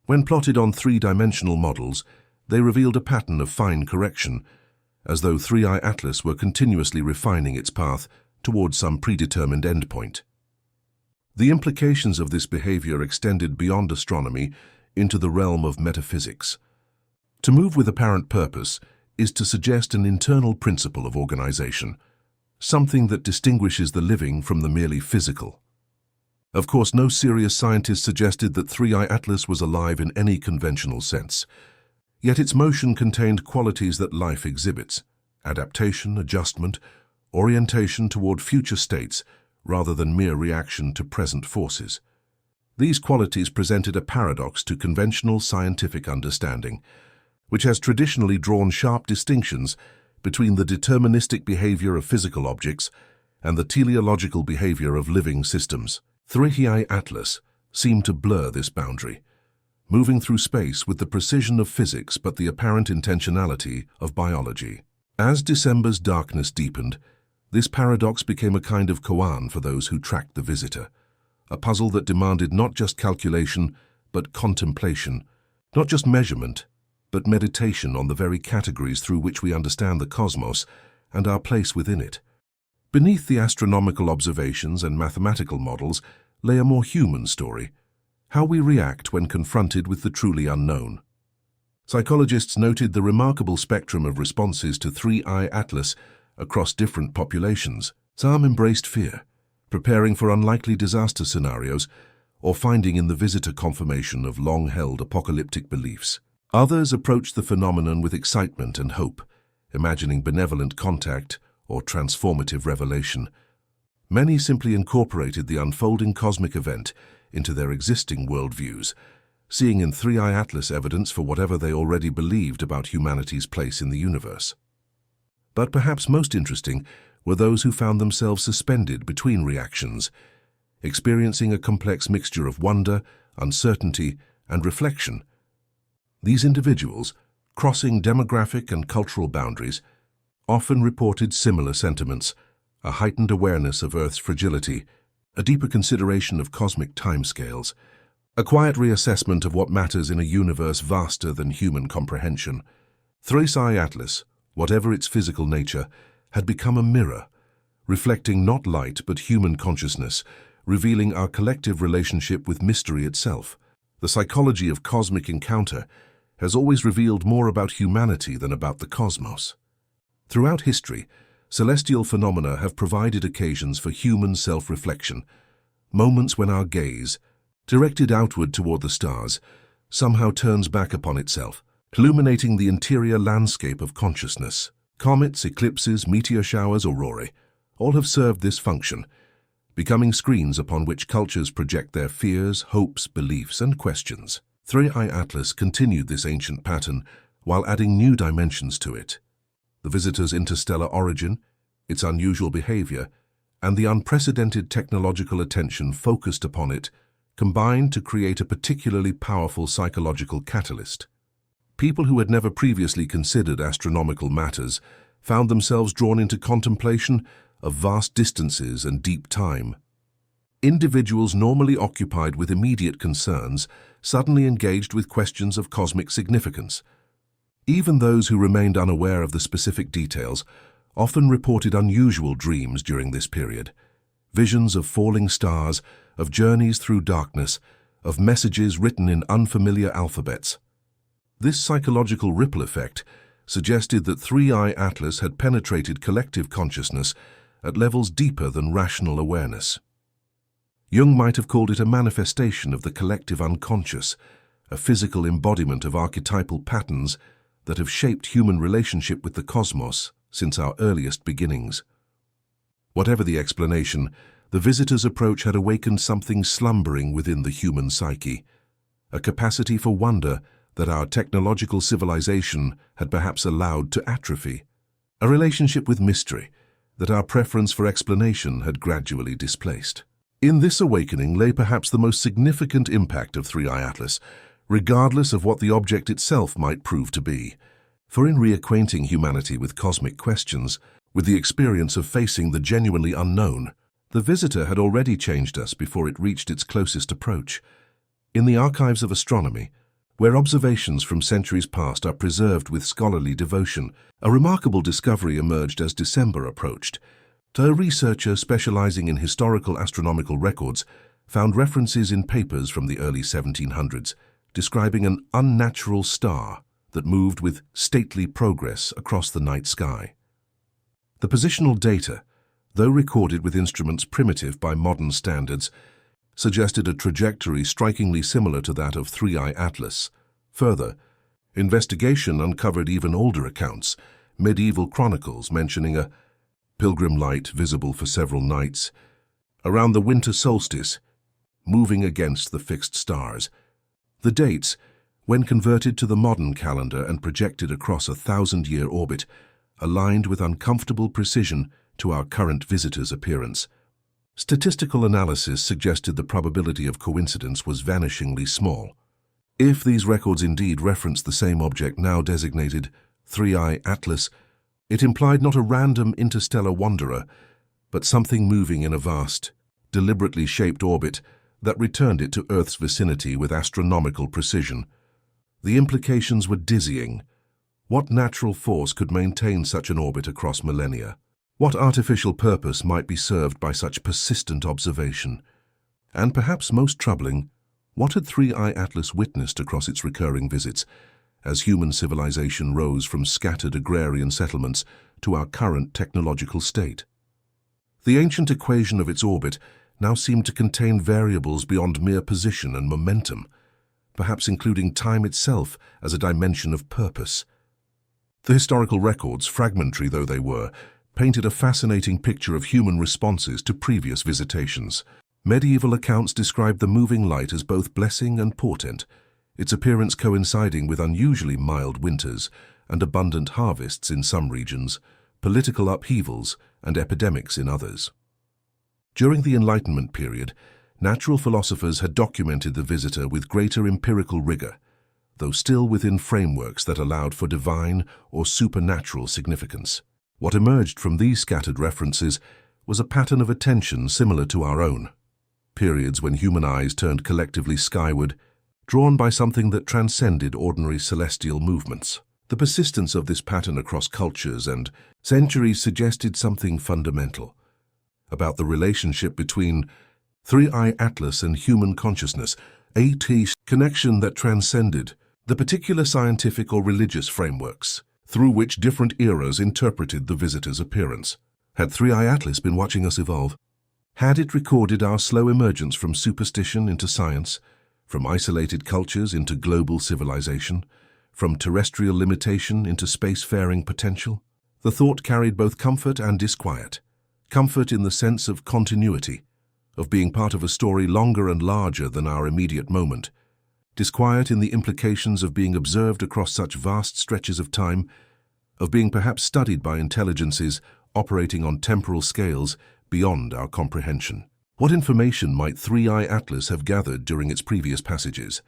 When plotted on three-dimensional models, they revealed a pattern of fine correction, as though 3i Atlas were continuously refining its path towards some predetermined endpoint. The implications of this behavior extended beyond astronomy into the realm of metaphysics. To move with apparent purpose is to suggest an internal principle of organization, something that distinguishes the living from the merely physical. Of course, no serious scientist suggested that 3i Atlas was alive in any conventional sense. Yet its motion contained qualities that life exhibits: adaptation, adjustment, orientation toward future states rather than mere reaction to present forces. These qualities presented a paradox to conventional scientific understanding, which has traditionally drawn sharp distinctions between the deterministic behavior of physical objects and the teleological behavior of living systems. 3i Atlas seemed to blur this boundary, moving through space with the precision of physics but the apparent intentionality of biology. As December's darkness deepened, this paradox became a kind of koan for those who tracked the visitor, a puzzle that demanded not just calculation but contemplation, not just measurement but meditation on the very categories through which we understand the cosmos and our place within it. Beneath the astronomical observations and mathematical models lay a more human story: how we react when confronted with the truly unknown. Psychologists noted the remarkable spectrum of responses to 3i Atlas across different populations. Some embraced fear, preparing for unlikely disaster scenarios, or finding in the visitor confirmation of long-held apocalyptic beliefs. Others approached the phenomenon with excitement and hope, imagining benevolent contact or transformative revelation. Many simply incorporated the unfolding cosmic event into their existing worldviews, seeing in 3i Atlas evidence for whatever they already believed about humanity's place in the universe. But perhaps most interesting were those who found themselves suspended between reactions, experiencing a complex mixture of wonder, uncertainty, and reflection. These individuals, crossing demographic and cultural boundaries, often reported similar sentiments: a heightened awareness of Earth's fragility, a deeper consideration of cosmic timescales, a quiet reassessment of what matters in a universe vaster than human comprehension. 3i Atlas, whatever its physical nature, had become a mirror, reflecting not light but human consciousness, revealing our collective relationship with mystery itself. The psychology of cosmic encounter has always revealed more about humanity than about the cosmos. Throughout history, celestial phenomena have provided occasions for human self-reflection, moments when our gaze, directed outward toward the stars, somehow turns back upon itself, illuminating the interior landscape of consciousness. Comets, eclipses, meteor showers, aurorae, all have served this function, becoming screens upon which cultures project their fears, hopes, beliefs, and questions. 3i Atlas continued this ancient pattern while adding new dimensions to it. The visitor's interstellar origin, its unusual behavior, and the unprecedented technological attention focused upon it combined to create a particularly powerful psychological catalyst. People who had never previously considered astronomical matters found themselves drawn into contemplation of vast distances and deep time. Individuals normally occupied with immediate concerns suddenly engaged with questions of cosmic significance. Even those who remained unaware of the specific details often reported unusual dreams during this period: visions of falling stars, of journeys through darkness, of messages written in unfamiliar alphabets. This psychological ripple effect suggested that 3i Atlas had penetrated collective consciousness at levels deeper than rational awareness. Jung might have called it a manifestation of the collective unconscious, a physical embodiment of archetypal patterns that have shaped human relationship with the cosmos since our earliest beginnings. Whatever the explanation, the visitor's approach had awakened something slumbering within the human psyche, a capacity for wonder that our technological civilization had perhaps allowed to atrophy, a relationship with mystery that our preference for explanation had gradually displaced. In this awakening lay perhaps the most significant impact of 3i Atlas, regardless of what the object itself might prove to be. For in reacquainting humanity with cosmic questions, with the experience of facing the genuinely unknown, the visitor had already changed us before it reached its closest approach. In the archives of astronomy, where observations from centuries past are preserved with scholarly devotion, a remarkable discovery emerged as December approached. A researcher specializing in historical astronomical records found references in papers from the early 1700s describing an unnatural star that moved with stately progress across the night sky. The positional data, though recorded with instruments primitive by modern standards, suggested a trajectory strikingly similar to that of 3I Atlas. Further, investigation uncovered even older accounts, medieval chronicles mentioning a pilgrim light visible for several nights, around the winter solstice, moving against the fixed stars. The dates, when converted to the modern calendar and projected across a 1,000-year orbit, aligned with uncomfortable precision to our current visitor's appearance. Statistical analysis suggested the probability of coincidence was vanishingly small. If these records indeed referenced the same object now designated 3I Atlas, it implied not a random interstellar wanderer, but something moving in a vast, deliberately shaped orbit that returned it to Earth's vicinity with astronomical precision. The implications were dizzying. What natural force could maintain such an orbit across millennia? What artificial purpose might be served by such persistent observation? And perhaps most troubling, what had 3I Atlas witnessed across its recurring visits, as human civilization rose from scattered agrarian settlements to our current technological state? The ancient equation of its orbit now seemed to contain variables beyond mere position and momentum, perhaps including time itself as a dimension of purpose. The historical records, fragmentary though they were, painted a fascinating picture of human responses to previous visitations. Medieval accounts described the moving light as both blessing and portent, its appearance coinciding with unusually mild winters and abundant harvests in some regions, political upheavals and epidemics in others. During the Enlightenment period, natural philosophers had documented the visitor with greater empirical rigor, though still within frameworks that allowed for divine or supernatural significance. What emerged from these scattered references was a pattern of attention similar to our own, periods when human eyes turned collectively skyward, drawn by something that transcended ordinary celestial movements. The persistence of this pattern across cultures and centuries suggested something fundamental about the relationship between 3I Atlas and human consciousness, a connection that transcended the particular scientific or religious frameworks through which different eras interpreted the visitor's appearance. Had 3I Atlas been watching us evolve? Had it recorded our slow emergence from superstition into science, from isolated cultures into global civilization, from terrestrial limitation into spacefaring potential? The thought carried both comfort and disquiet. Comfort in the sense of continuity, of being part of a story longer and larger than our immediate moment. Disquiet in the implications of being observed across such vast stretches of time, of being perhaps studied by intelligences operating on temporal scales beyond our comprehension. What information might 3I Atlas have gathered during its previous passages?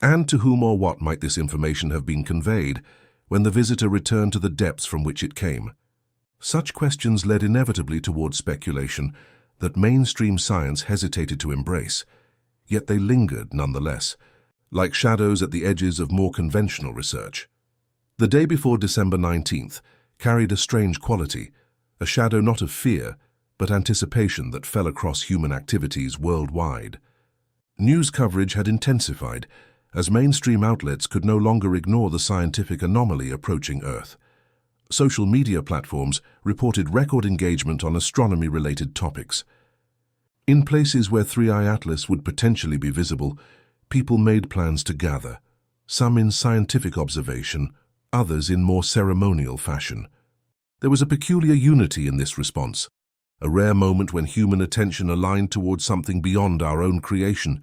And to whom or what might this information have been conveyed when the visitor returned to the depths from which it came? Such questions led inevitably towards speculation that mainstream science hesitated to embrace, yet they lingered nonetheless, like shadows at the edges of more conventional research. The day before December 19th carried a strange quality, a shadow not of fear, but anticipation that fell across human activities worldwide. News coverage had intensified, as mainstream outlets could no longer ignore the scientific anomaly approaching Earth. Social media platforms reported record engagement on astronomy-related topics. In places where 3I Atlas would potentially be visible, people made plans to gather, some in scientific observation, others in more ceremonial fashion. There was a peculiar unity in this response, a rare moment when human attention aligned towards something beyond our own creation.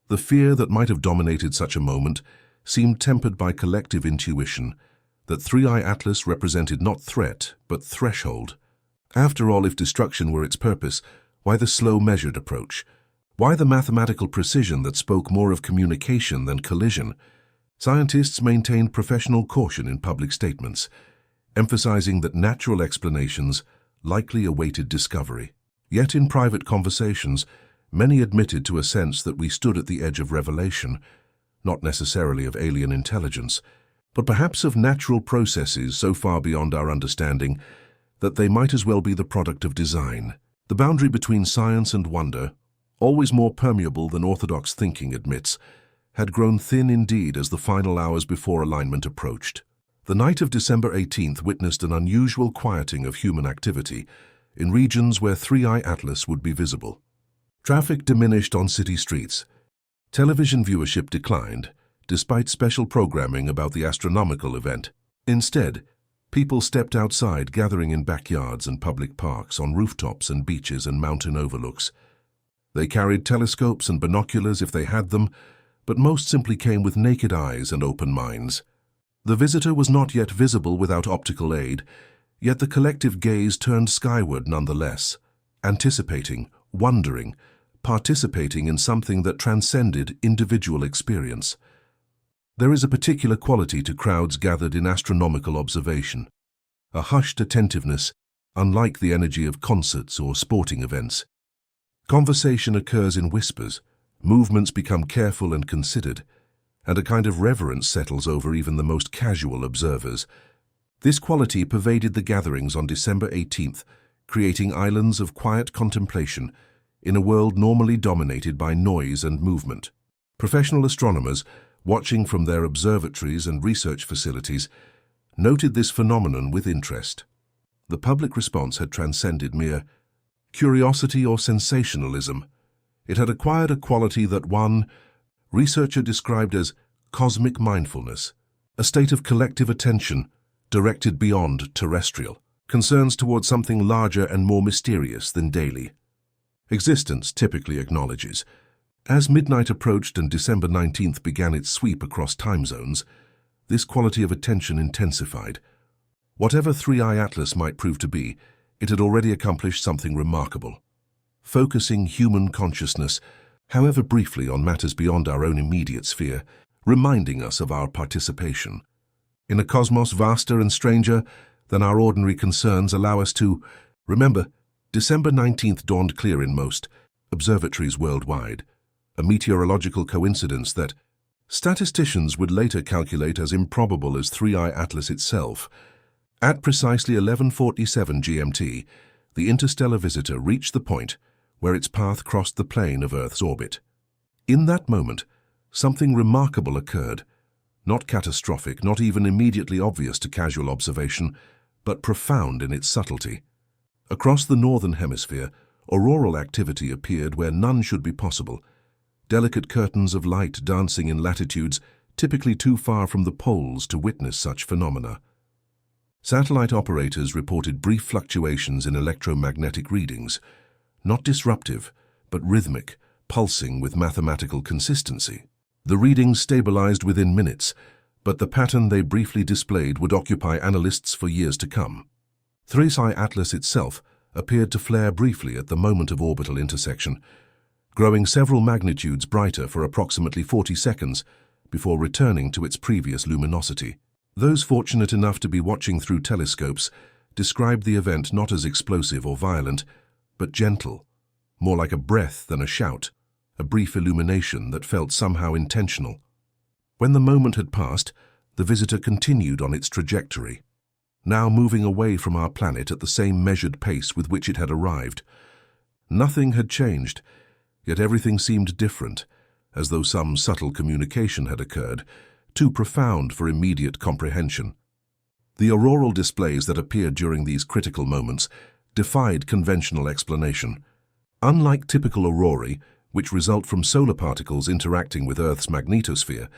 The fear that might have dominated such a moment seemed tempered by collective intuition that 3I Atlas represented not threat, but threshold. After all, if destruction were its purpose, why the slow, measured approach? Why the mathematical precision that spoke more of communication than collision? Scientists maintained professional caution in public statements, emphasizing that natural explanations likely awaited discovery. Yet in private conversations, many admitted to a sense that we stood at the edge of revelation, not necessarily of alien intelligence, but perhaps of natural processes so far beyond our understanding that they might as well be the product of design. The boundary between science and wonder, always more permeable than orthodox thinking admits, had grown thin indeed as the final hours before alignment approached. The night of December 18th witnessed an unusual quieting of human activity in regions where 3-Eye Atlas would be visible. Traffic diminished on city streets. Television viewership declined, despite special programming about the astronomical event. Instead, people stepped outside, gathering in backyards and public parks, on rooftops and beaches and mountain overlooks. They carried telescopes and binoculars if they had them, but most simply came with naked eyes and open minds. The visitor was not yet visible without optical aid, yet the collective gaze turned skyward nonetheless, anticipating, wondering, participating in something that transcended individual experience. There is a particular quality to crowds gathered in astronomical observation, a hushed attentiveness, unlike the energy of concerts or sporting events. Conversation occurs in whispers, movements become careful and considered, and a kind of reverence settles over even the most casual observers. This quality pervaded the gatherings on December 18th, creating islands of quiet contemplation in a world normally dominated by noise and movement. Professional astronomers, watching from their observatories and research facilities, noted this phenomenon with interest. The public response had transcended mere curiosity or sensationalism. It had acquired a quality that one researcher described as cosmic mindfulness, a state of collective attention directed beyond terrestrial, concerns toward something larger and more mysterious than daily existence typically acknowledges. As midnight approached and December 19th began its sweep across time zones, this quality of attention intensified. Whatever 3-Eye Atlas might prove to be, it had already accomplished something remarkable, focusing human consciousness, however briefly, on matters beyond our own immediate sphere, reminding us of our participation in a cosmos vaster and stranger than our ordinary concerns allow us to remember. December 19th dawned clear in most observatories worldwide, a meteorological coincidence that statisticians would later calculate as improbable as 3-Eye Atlas itself. At precisely 11:47 GMT, the interstellar visitor reached the point where its path crossed the plane of Earth's orbit. In that moment, something remarkable occurred, not catastrophic, not even immediately obvious to casual observation, but profound in its subtlety. Across the northern hemisphere, auroral activity appeared where none should be possible, delicate curtains of light dancing in latitudes typically too far from the poles to witness such phenomena. Satellite operators reported brief fluctuations in electromagnetic readings, not disruptive, but rhythmic, pulsing with mathematical consistency. The readings stabilized within minutes, but the pattern they briefly displayed would occupy analysts for years to come. 3-Eye Atlas itself appeared to flare briefly at the moment of orbital intersection, growing several magnitudes brighter for approximately 40 seconds before returning to its previous luminosity. Those fortunate enough to be watching through telescopes described the event not as explosive or violent, but gentle, more like a breath than a shout, a brief illumination that felt somehow intentional. When the moment had passed, the visitor continued on its trajectory, now moving away from our planet at the same measured pace with which it had arrived. Nothing had changed, yet everything seemed different, as though some subtle communication had occurred, too profound for immediate comprehension. The auroral displays that appeared during these critical moments defied conventional explanation. Unlike typical aurorae, which result from solar particles interacting with Earth's magnetosphere,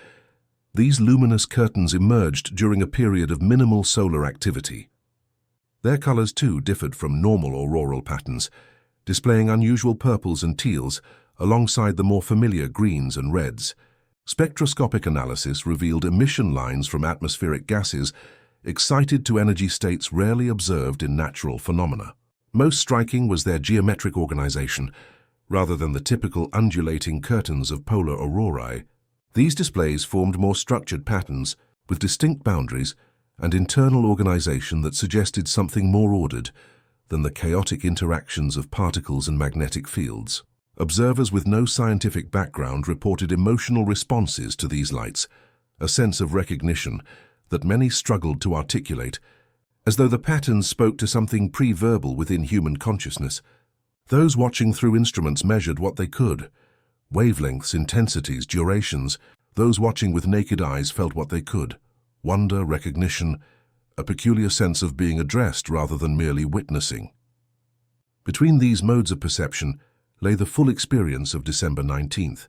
these luminous curtains emerged during a period of minimal solar activity. Their colors, too, differed from normal auroral patterns, displaying unusual purples and teals alongside the more familiar greens and reds. Spectroscopic analysis revealed emission lines from atmospheric gases excited to energy states rarely observed in natural phenomena. Most striking was their geometric organization, rather than the typical undulating curtains of polar aurorae. These displays formed more structured patterns with distinct boundaries and internal organization that suggested something more ordered than the chaotic interactions of particles and magnetic fields. Observers with no scientific background reported emotional responses to these lights, a sense of recognition that many struggled to articulate, as though the patterns spoke to something pre-verbal within human consciousness. Those watching through instruments measured what they could: wavelengths, intensities, durations. Those watching with naked eyes felt what they could: wonder, recognition, a peculiar sense of being addressed rather than merely witnessing. Between these modes of perception lay the full experience of December 19th,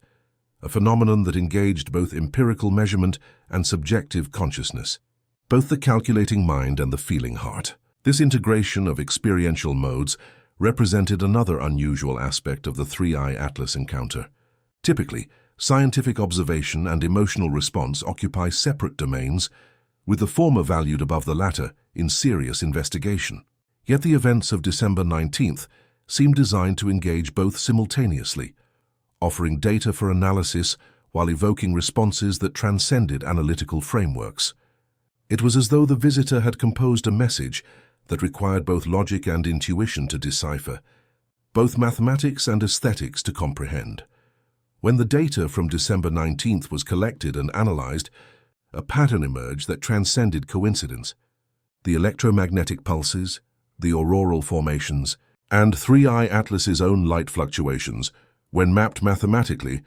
a phenomenon that engaged both empirical measurement and subjective consciousness, both the calculating mind and the feeling heart. This integration of experiential modes represented another unusual aspect of the three-eye atlas encounter. Typically, scientific observation and emotional response occupy separate domains, with the former valued above the latter in serious investigation. Yet the events of December 19th seemed designed to engage both simultaneously, offering data for analysis while evoking responses that transcended analytical frameworks. It was as though the visitor had composed a message that required both logic and intuition to decipher, both mathematics and aesthetics to comprehend. When the data from December 19th was collected and analyzed, a pattern emerged that transcended coincidence. The electromagnetic pulses, the auroral formations, and three-eye atlas's own light fluctuations, when mapped mathematically,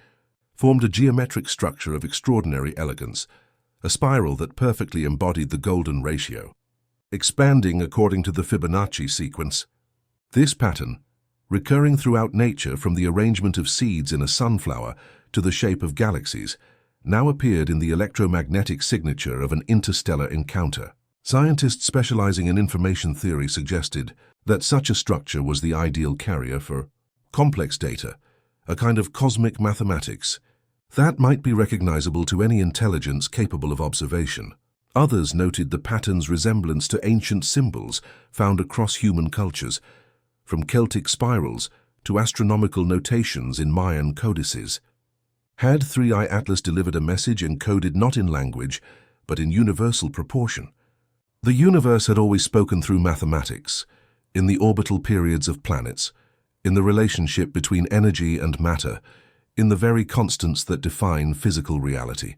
formed a geometric structure of extraordinary elegance, a spiral that perfectly embodied the golden ratio. Expanding according to the Fibonacci sequence, this pattern, recurring throughout nature from the arrangement of seeds in a sunflower to the shape of galaxies, now appeared in the electromagnetic signature of an interstellar encounter. Scientists specializing in information theory suggested that such a structure was the ideal carrier for complex data, a kind of cosmic mathematics that might be recognizable to any intelligence capable of observation. Others noted the pattern's resemblance to ancient symbols found across human cultures, from Celtic spirals to astronomical notations in Mayan codices. Had Three-Eye Atlas delivered a message encoded not in language, but in universal proportion? The universe had always spoken through mathematics, in the orbital periods of planets, in the relationship between energy and matter, in the very constants that define physical reality.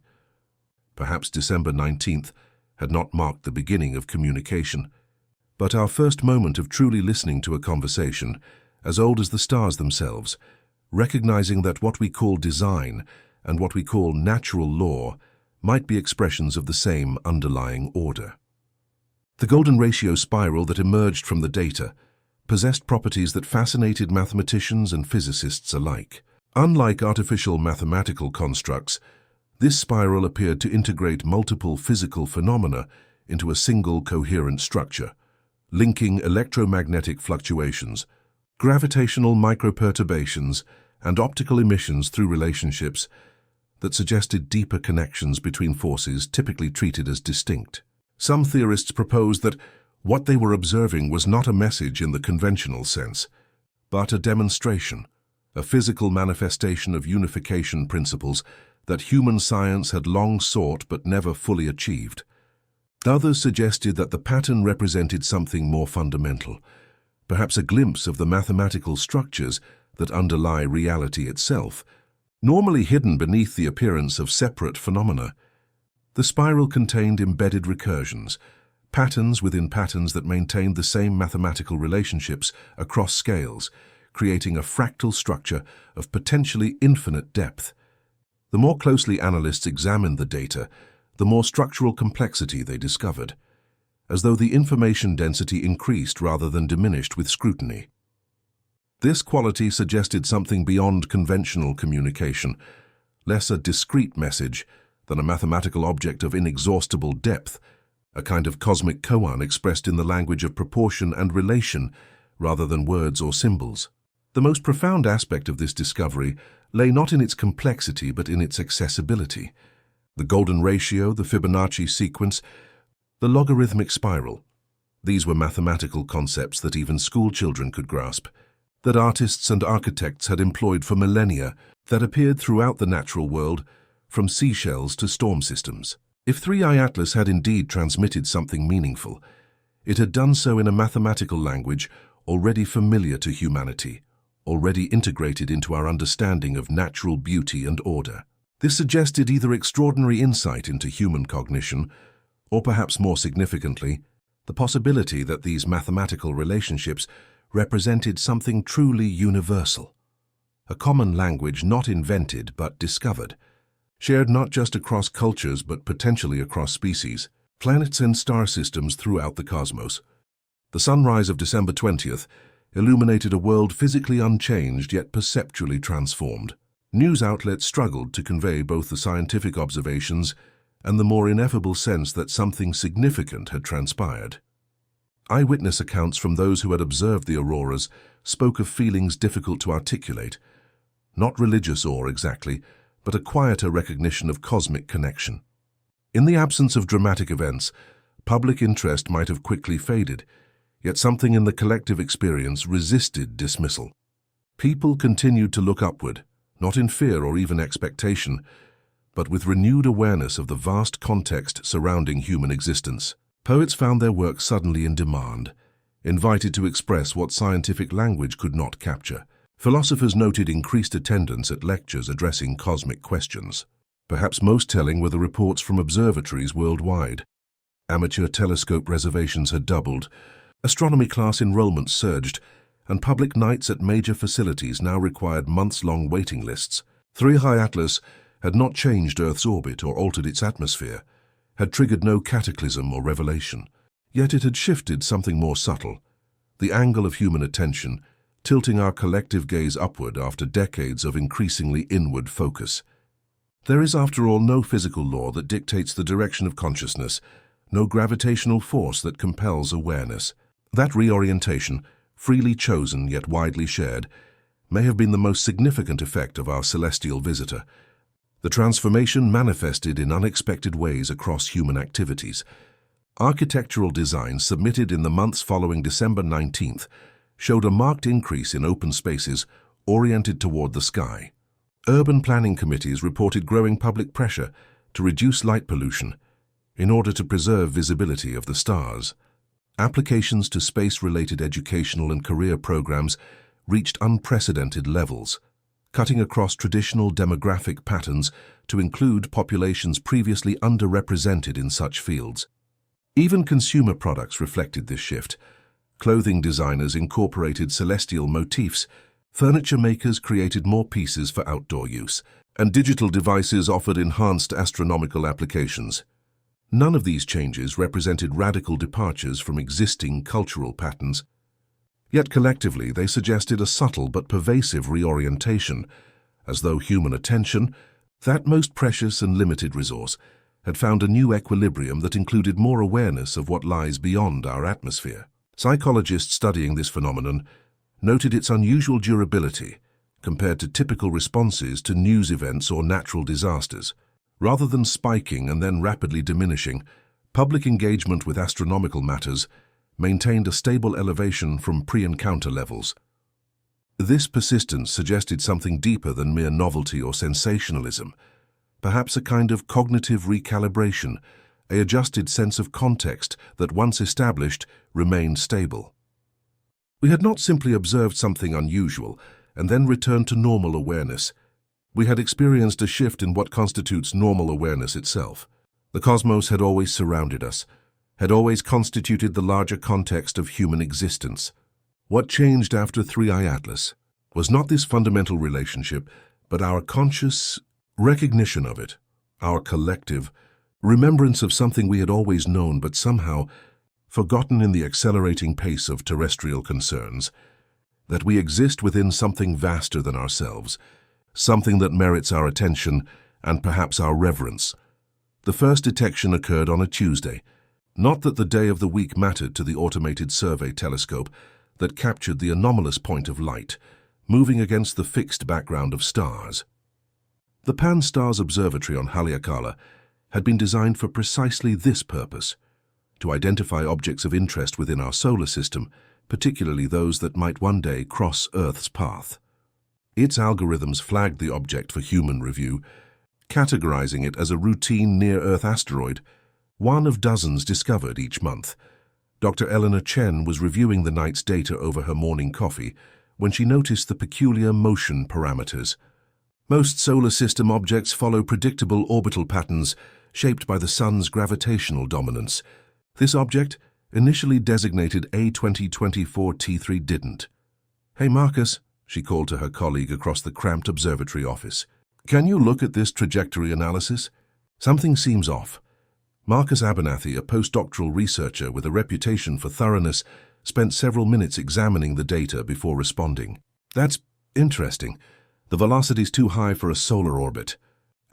Perhaps December 19th had not marked the beginning of communication, but our first moment of truly listening to a conversation, as old as the stars themselves, recognizing that what we call design and what we call natural law might be expressions of the same underlying order. The golden ratio spiral that emerged from the data possessed properties that fascinated mathematicians and physicists alike. Unlike artificial mathematical constructs, this spiral appeared to integrate multiple physical phenomena into a single coherent structure, linking electromagnetic fluctuations, gravitational microperturbations, and optical emissions through relationships that suggested deeper connections between forces typically treated as distinct. Some theorists proposed that what they were observing was not a message in the conventional sense, but a demonstration, a physical manifestation of unification principles that human science had long sought but never fully achieved. Others suggested that the pattern represented something more fundamental, perhaps a glimpse of the mathematical structures that underlie reality itself, normally hidden beneath the appearance of separate phenomena. The spiral contained embedded recursions, patterns within patterns that maintained the same mathematical relationships across scales, creating a fractal structure of potentially infinite depth. The more closely analysts examined the data, the more structural complexity they discovered, as though the information density increased rather than diminished with scrutiny. This quality suggested something beyond conventional communication, less a discrete message than a mathematical object of inexhaustible depth, a kind of cosmic koan expressed in the language of proportion and relation rather than words or symbols. The most profound aspect of this discovery lay not in its complexity but in its accessibility. The golden ratio, the Fibonacci sequence, the logarithmic spiral. These were mathematical concepts that even school children could grasp. that artists and architects had employed for millennia, that appeared throughout the natural world, from seashells to storm systems. If 3i Atlas had indeed transmitted something meaningful, it had done so in a mathematical language already familiar to humanity, already integrated into our understanding of natural beauty and order. This suggested either extraordinary insight into human cognition, or perhaps more significantly, the possibility that these mathematical relationships represented something truly universal, a common language not invented but discovered, shared not just across cultures but potentially across species, planets and star systems throughout the cosmos. The sunrise of December 20th illuminated a world physically unchanged yet perceptually transformed. News outlets struggled to convey both the scientific observations and the more ineffable sense that something significant had transpired. Eyewitness accounts from those who had observed the auroras spoke of feelings difficult to articulate, not religious awe exactly, but a quieter recognition of cosmic connection. In the absence of dramatic events, public interest might have quickly faded, yet something in the collective experience resisted dismissal. People continued to look upward, not in fear or even expectation, but with renewed awareness of the vast context surrounding human existence. Poets found their work suddenly in demand, invited to express what scientific language could not capture. Philosophers noted increased attendance at lectures addressing cosmic questions. Perhaps most telling were the reports from observatories worldwide. Amateur telescope reservations had doubled, astronomy class enrollment surged, and public nights at major facilities now required months-long waiting lists. 3i Atlas had not changed Earth's orbit or altered its atmosphere, had triggered no cataclysm or revelation. Yet it had shifted something more subtle, the angle of human attention, tilting our collective gaze upward after decades of increasingly inward focus. There is, after all, no physical law that dictates the direction of consciousness, no gravitational force that compels awareness. That reorientation, freely chosen yet widely shared, may have been the most significant effect of our celestial visitor. The transformation manifested in unexpected ways across human activities. Architectural designs submitted in the months following December 19th showed a marked increase in open spaces oriented toward the sky. Urban planning committees reported growing public pressure to reduce light pollution in order to preserve visibility of the stars. Applications to space-related educational and career programs reached unprecedented levels, cutting across traditional demographic patterns to include populations previously underrepresented in such fields. Even consumer products reflected this shift. Clothing designers incorporated celestial motifs, furniture makers created more pieces for outdoor use, and digital devices offered enhanced astronomical applications. None of these changes represented radical departures from existing cultural patterns. Yet collectively they suggested a subtle but pervasive reorientation, as though human attention, that most precious and limited resource, had found a new equilibrium that included more awareness of what lies beyond our atmosphere. Psychologists studying this phenomenon noted its unusual durability compared to typical responses to news events or natural disasters. Rather than spiking and then rapidly diminishing, public engagement with astronomical matters maintained a stable elevation from pre-encounter levels. This persistence suggested something deeper than mere novelty or sensationalism, perhaps a kind of cognitive recalibration, an adjusted sense of context that, once established, remained stable. We had not simply observed something unusual and then returned to normal awareness. We had experienced a shift in what constitutes normal awareness itself. The cosmos had always surrounded us, had always constituted the larger context of human existence. What changed after 3i Atlas was not this fundamental relationship, but our conscious recognition of it, our collective remembrance of something we had always known but somehow forgotten in the accelerating pace of terrestrial concerns, that we exist within something vaster than ourselves, something that merits our attention and perhaps our reverence. The first detection occurred on a Tuesday. Not that the day of the week mattered to the automated survey telescope that captured the anomalous point of light, moving against the fixed background of stars. The Pan-STARRS Observatory on Haleakala had been designed for precisely this purpose, to identify objects of interest within our solar system particularly those that might one day cross Earth's path. Its algorithms flagged the object for human review, categorizing it as a routine near-Earth asteroid, one of dozens discovered each month. Dr. Eleanor Chen was reviewing the night's data over her morning coffee when she noticed the peculiar motion parameters. Most solar system objects follow predictable orbital patterns shaped by the Sun's gravitational dominance. This object, initially designated A2024T3, didn't. "Hey Marcus," she called to her colleague across the cramped observatory office. "Can you look at this trajectory analysis? Something seems off." Marcus Abernathy, a postdoctoral researcher with a reputation for thoroughness, spent several minutes examining the data before responding. "That's interesting. The velocity's too high for a solar orbit.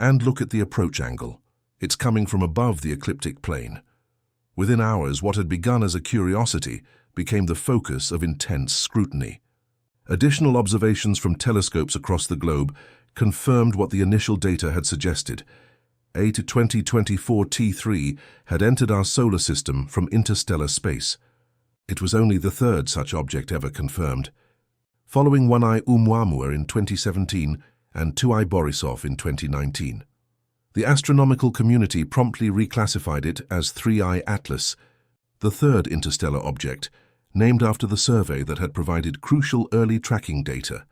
And look at the approach angle. It's coming from above the ecliptic plane." Within hours, what had begun as a curiosity became the focus of intense scrutiny. Additional observations from telescopes across the globe confirmed what the initial data had suggested. A2024T3 had entered our solar system from interstellar space. It was only the third such object ever confirmed, following 1I Oumuamua in 2017 and 2I Borisov in 2019. The astronomical community promptly reclassified it as 3I Atlas, the third interstellar object, named after the survey that had provided crucial early tracking data.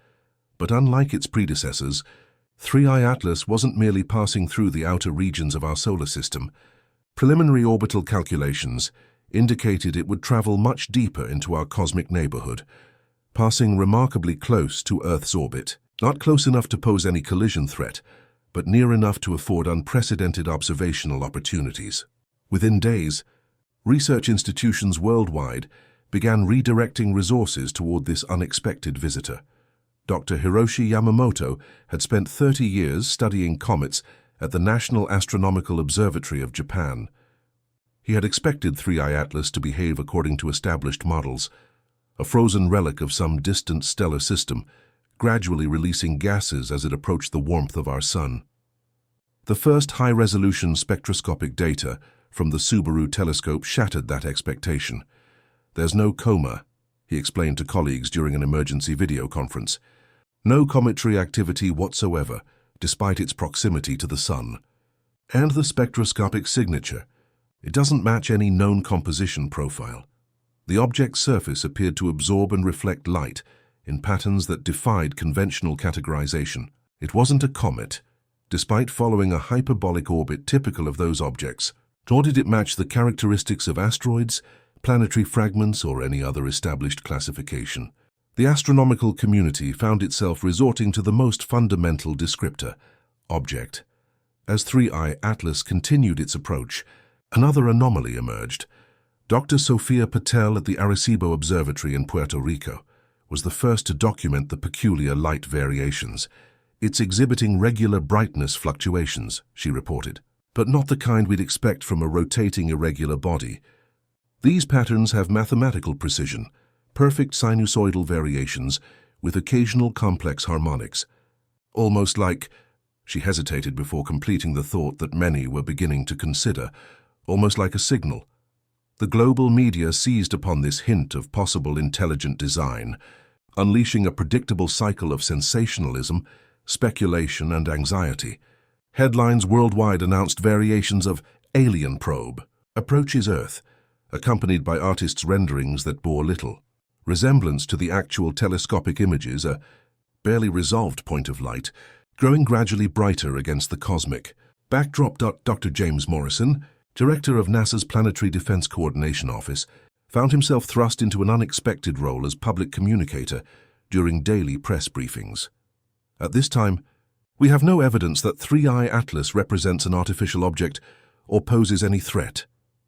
But unlike its predecessors, 3I Atlas wasn't merely passing through the outer regions of our solar system. Preliminary orbital calculations indicated it would travel much deeper into our cosmic neighborhood, passing remarkably close to Earth's orbit. Not close enough to pose any collision threat, but near enough to afford unprecedented observational opportunities. Within days, research institutions worldwide began redirecting resources toward this unexpected visitor. Dr. Hiroshi Yamamoto had spent 30 years studying comets at the National Astronomical Observatory of Japan. He had expected 3I Atlas to behave according to established models, a frozen relic of some distant stellar system, gradually releasing gases as it approached the warmth of our sun. The first high-resolution spectroscopic data from the Subaru telescope shattered that expectation. "There's no coma," he explained to colleagues during an emergency video conference. "No cometary activity whatsoever, despite its proximity to the sun. And the spectroscopic signature. It doesn't match any known composition profile. The object's surface appeared to absorb and reflect light in patterns that defied conventional categorization. It wasn't a comet, despite following a hyperbolic orbit typical of those objects, nor did it match the characteristics of asteroids, planetary fragments, or any other established classification." The astronomical community found itself resorting to the most fundamental descriptor, object. As 3I Atlas continued its approach, another anomaly emerged. Dr. Sofia Patel at the Arecibo Observatory in Puerto Rico was the first to document the peculiar light variations. "It's exhibiting regular brightness fluctuations," she reported, "but not the kind we'd expect from a rotating irregular body. These patterns have mathematical precision, perfect sinusoidal variations with occasional complex harmonics. Almost like," she hesitated before completing the thought that many were beginning to consider, "almost like a signal." The global media seized upon this hint of possible intelligent design, unleashing a predictable cycle of sensationalism, speculation, and anxiety. Headlines worldwide announced variations of alien probe, approaches Earth, accompanied by artists' renderings that bore little resemblance to the actual telescopic images, a barely resolved point of light, growing gradually brighter against the cosmic backdrop. Dr. James Morrison, director of NASA's Planetary Defense Coordination Office, found himself thrust into an unexpected role as public communicator during daily press briefings. "At this time, we have no evidence that 3I Atlas represents an artificial object or poses any threat,"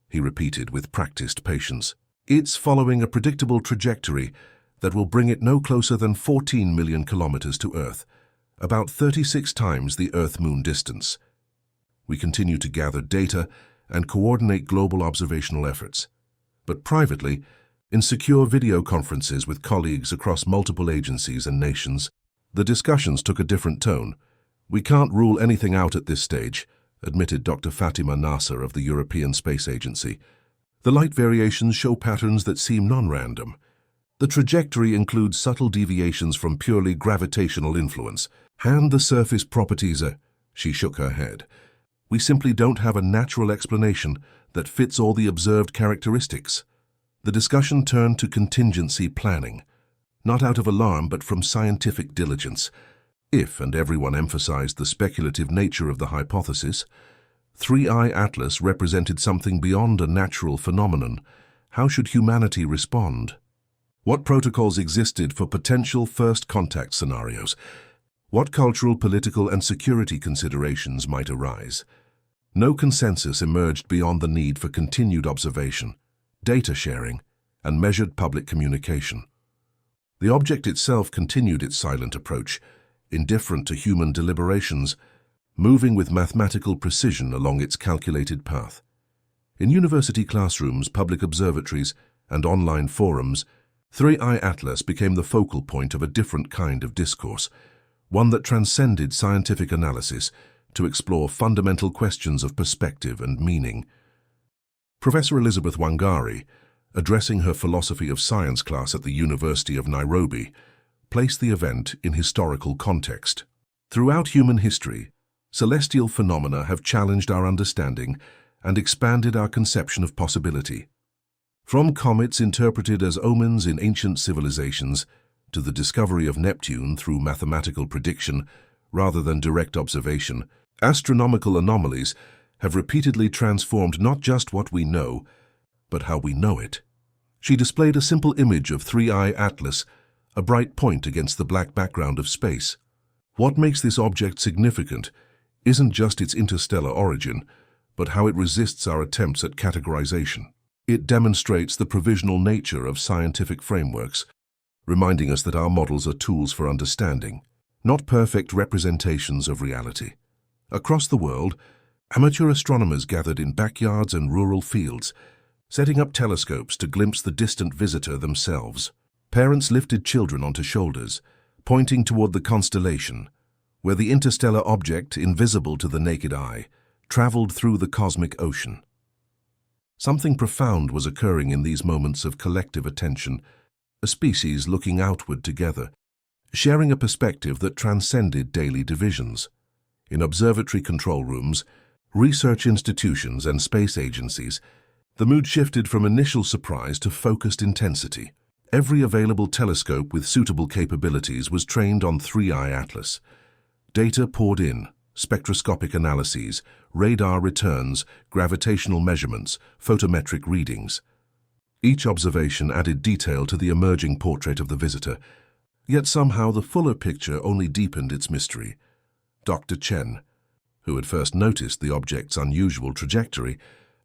he repeated with practiced patience. "It's following a predictable trajectory that will bring it no closer than 14 million kilometers to Earth, about 36 times the Earth-Moon distance. We continue to gather data and coordinate global observational efforts, but privately, in secure video conferences with colleagues across multiple agencies and nations, the discussions took a different tone. We can't rule anything out at this stage," admitted Dr. Fatima Nasser of the European Space Agency. "The light variations show patterns that seem non-random. The trajectory includes subtle deviations from purely gravitational influence. And the surface properties are... She shook her head. We simply don't have a natural explanation that fits all the observed characteristics. The discussion turned to contingency planning, not out of alarm but from scientific diligence. If, and everyone emphasized the speculative nature of the hypothesis, 3I Atlas represented something beyond a natural phenomenon. How should humanity respond? What protocols existed for potential first contact scenarios? What cultural, political, and security considerations might arise? No consensus emerged beyond the need for continued observation, data sharing, and measured public communication. The object itself continued its silent approach, indifferent to human deliberations, moving with mathematical precision along its calculated path. In university classrooms, public observatories, and online forums, 3I Atlas became the focal point of a different kind of discourse, one that transcended scientific analysis to explore fundamental questions of perspective and meaning. Professor Elizabeth Wangari, addressing her philosophy of science class at the University of Nairobi, placed the event in historical context. Throughout human history, celestial phenomena have challenged our understanding and expanded our conception of possibility. From comets interpreted as omens in ancient civilizations to the discovery of Neptune through mathematical prediction rather than direct observation, astronomical anomalies have repeatedly transformed not just what we know, but how we know it. She displayed a simple image of 3I Atlas, a bright point against the black background of space. What makes this object significant isn't just its interstellar origin, but how it resists our attempts at categorization. It demonstrates the provisional nature of scientific frameworks, reminding us that our models are tools for understanding, not perfect representations of reality. Across the world, amateur astronomers gathered in backyards and rural fields, setting up telescopes to glimpse the distant visitor themselves. Parents lifted children onto shoulders, pointing toward the constellation, where the interstellar object, invisible to the naked eye, traveled through the cosmic ocean. Something profound was occurring in these moments of collective attention, a species looking outward together, sharing a perspective that transcended daily divisions. In observatory control rooms, research institutions, and space agencies, the mood shifted from initial surprise to focused intensity. Every available telescope with suitable capabilities was trained on 3I Atlas. Data poured in, spectroscopic analyses, radar returns, gravitational measurements, photometric readings. Each observation added detail to the emerging portrait of the visitor, yet somehow the fuller picture only deepened its mystery. Dr. Chen, who had first noticed the object's unusual trajectory,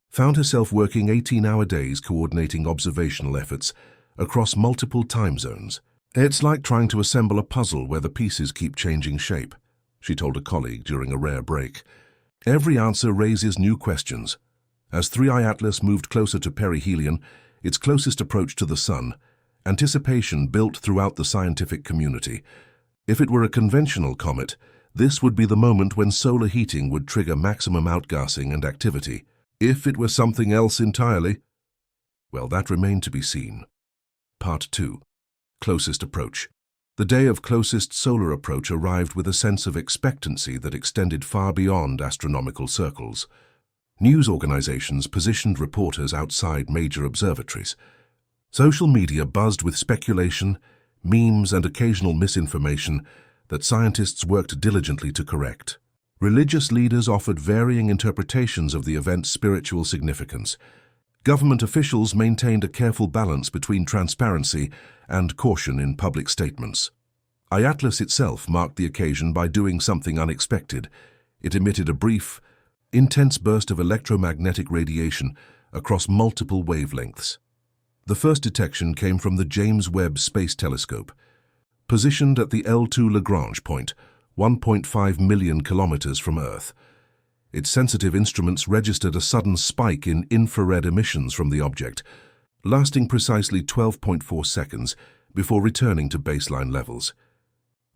found herself working 18-hour days coordinating observational efforts across multiple time zones. It's like trying to assemble a puzzle where the pieces keep changing shape, she told a colleague during a rare break. Every answer raises new questions. As 3I Atlas moved closer to perihelion, its closest approach to the Sun, anticipation built throughout the scientific community. If it were a conventional comet, this would be the moment when solar heating would trigger maximum outgassing and activity. If it were something else entirely, well, that remained to be seen. Part 2. Closest approach. The day of closest solar approach arrived with a sense of expectancy that extended far beyond astronomical circles. News organizations positioned reporters outside major observatories. Social media buzzed with speculation, memes, and occasional misinformation that scientists worked diligently to correct. Religious leaders offered varying interpretations of the event's spiritual significance. Government officials maintained a careful balance between transparency and caution in public statements. Atlas itself marked the occasion by doing something unexpected. It emitted a brief, intense burst of electromagnetic radiation across multiple wavelengths. The first detection came from the James Webb Space Telescope, positioned at the L2 Lagrange point, 1.5 million kilometers from Earth. Its sensitive instruments registered a sudden spike in infrared emissions from the object, lasting precisely 12.4 seconds before returning to baseline levels.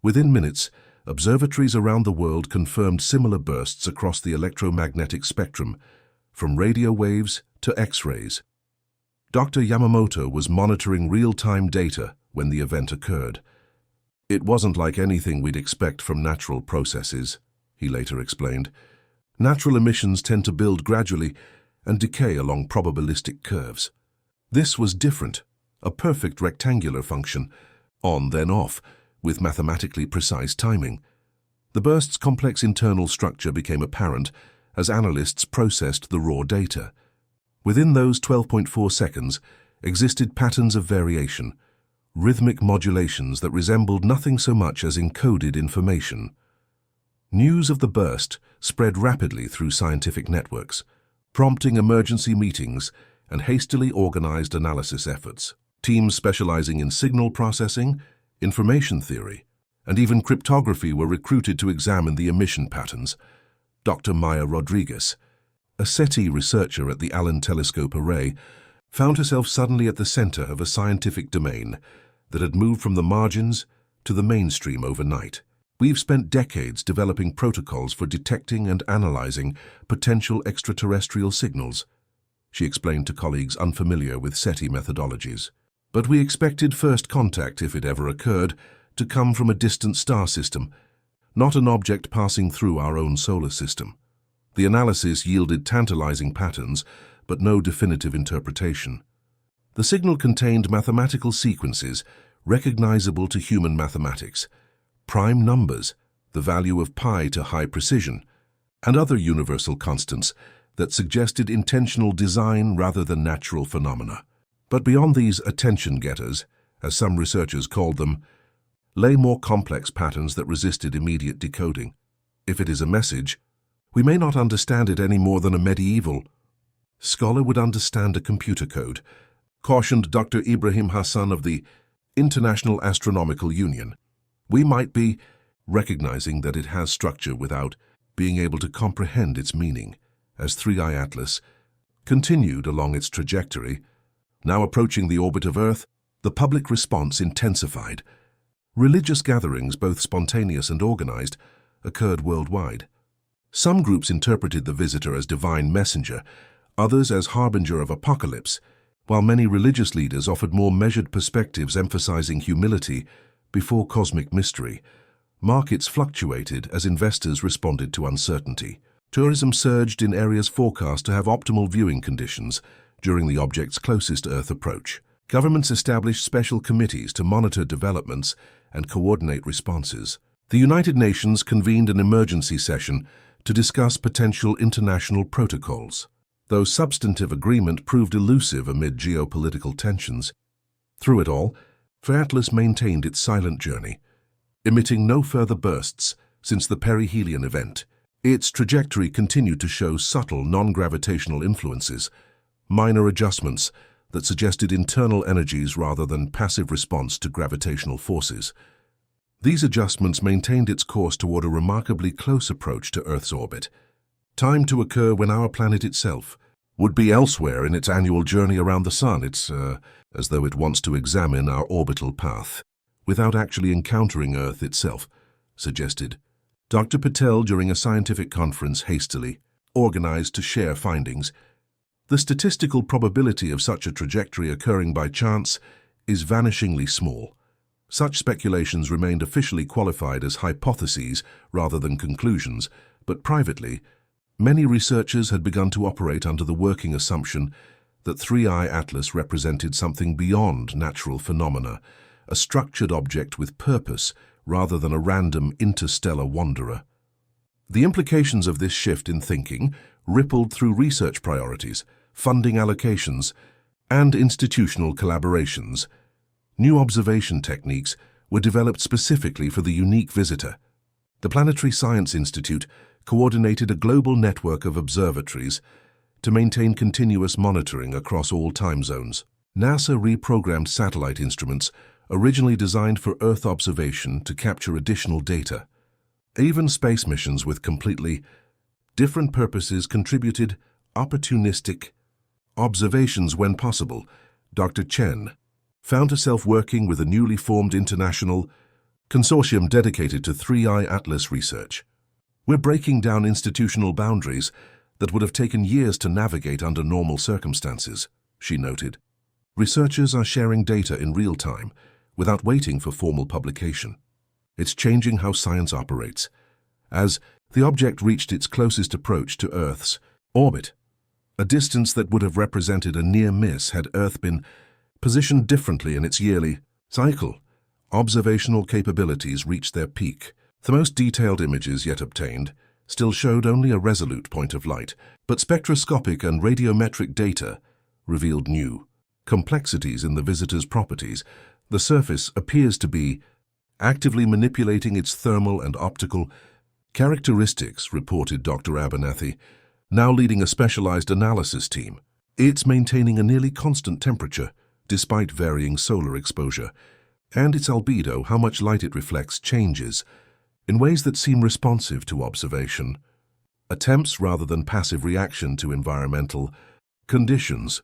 Within minutes, observatories around the world confirmed similar bursts across the electromagnetic spectrum, from radio waves to X-rays. Dr. Yamamoto was monitoring real-time data when the event occurred. It wasn't like anything we'd expect from natural processes, he later explained. Natural emissions tend to build gradually and decay along probabilistic curves. This was different, a perfect rectangular function, on then off, with mathematically precise timing. The burst's complex internal structure became apparent as analysts processed the raw data. Within those 12.4 seconds existed patterns of variation, rhythmic modulations that resembled nothing so much as encoded information. News of the burst spread rapidly through scientific networks, prompting emergency meetings and hastily organized analysis efforts. Teams specializing in signal processing, information theory, and even cryptography were recruited to examine the emission patterns. Dr. Maya Rodriguez, a SETI researcher at the Allen Telescope Array, found herself suddenly at the center of a scientific domain that had moved from the margins to the mainstream overnight. We've spent decades developing protocols for detecting and analyzing potential extraterrestrial signals, she explained to colleagues unfamiliar with SETI methodologies. But we expected first contact, if it ever occurred, to come from a distant star system, not an object passing through our own solar system. The analysis yielded tantalizing patterns, but no definitive interpretation. The signal contained mathematical sequences recognizable to human mathematics, prime numbers, the value of pi to high precision, and other universal constants that suggested intentional design rather than natural phenomena. But beyond these attention-getters, as some researchers called them, lay more complex patterns that resisted immediate decoding. If it is a message, we may not understand it any more than a medieval scholar would understand a computer code, cautioned Dr. Ibrahim Hassan of the International Astronomical Union. We might be recognizing that it has structure without being able to comprehend its meaning. As 3I Atlas continued along its trajectory, now approaching the orbit of Earth, the public response intensified. Religious gatherings, both spontaneous and organized, occurred worldwide. Some groups interpreted the visitor as divine messenger, others as harbinger of apocalypse, while many religious leaders offered more measured perspectives emphasizing humility before cosmic mystery. Markets fluctuated as investors responded to uncertainty. Tourism surged in areas forecast to have optimal viewing conditions during the object's closest Earth approach. Governments established special committees to monitor developments and coordinate responses. The United Nations convened an emergency session to discuss potential international protocols, though substantive agreement proved elusive amid geopolitical tensions. Through it all, Atlas maintained its silent journey, emitting no further bursts since the perihelion event. Its trajectory continued to show subtle non-gravitational influences, minor adjustments that suggested internal energies rather than passive response to gravitational forces. These adjustments maintained its course toward a remarkably close approach to Earth's orbit, timed to occur when our planet itself would be elsewhere in its annual journey around the Sun. It's as though it wants to examine our orbital path without actually encountering Earth itself, suggested Dr. Patel during a scientific conference hastily organized to share findings. The statistical probability of such a trajectory occurring by chance is vanishingly small. Such speculations remained officially qualified as hypotheses rather than conclusions, but privately, many researchers had begun to operate under the working assumption that 3I Atlas represented something beyond natural phenomena, a structured object with purpose rather than a random interstellar wanderer. The implications of this shift in thinking rippled through research priorities, funding allocations, and institutional collaborations. New observation techniques were developed specifically for the unique visitor. The Planetary Science Institute coordinated a global network of observatories to maintain continuous monitoring across all time zones. NASA reprogrammed satellite instruments originally designed for Earth observation to capture additional data. Even space missions with completely different purposes contributed opportunistic observations when possible. Dr. Chen found herself working with a newly formed international consortium dedicated to 3I Atlas research. We're breaking down institutional boundaries that would have taken years to navigate under normal circumstances, she noted. Researchers are sharing data in real time, without waiting for formal publication. It's changing how science operates. As the object reached its closest approach to Earth's orbit, a distance that would have represented a near miss had Earth been positioned differently in its yearly cycle, observational capabilities reached their peak. The most detailed images yet obtained still showed only a resolute point of light, but spectroscopic and radiometric data revealed new complexities in the visitor's properties. The surface appears to be actively manipulating its thermal and optical characteristics, reported Dr. Abernathy, now leading a specialized analysis team. It's maintaining a nearly constant temperature, despite varying solar exposure, and its albedo, how much light it reflects, changes in ways that seem responsive to observation, attempts rather than passive reaction to environmental conditions.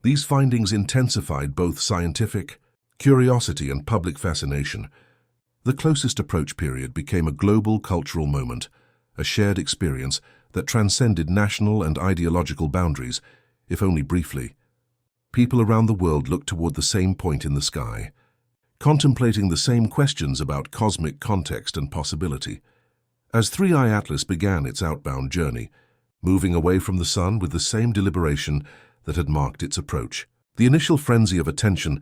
These findings intensified both scientific curiosity and public fascination. The closest approach period became a global cultural moment, a shared experience that transcended national and ideological boundaries, if only briefly. People around the world looked toward the same point in the sky, contemplating the same questions about cosmic context and possibility. As 3I Atlas began its outbound journey, moving away from the sun with the same deliberation that had marked its approach, the initial frenzy of attention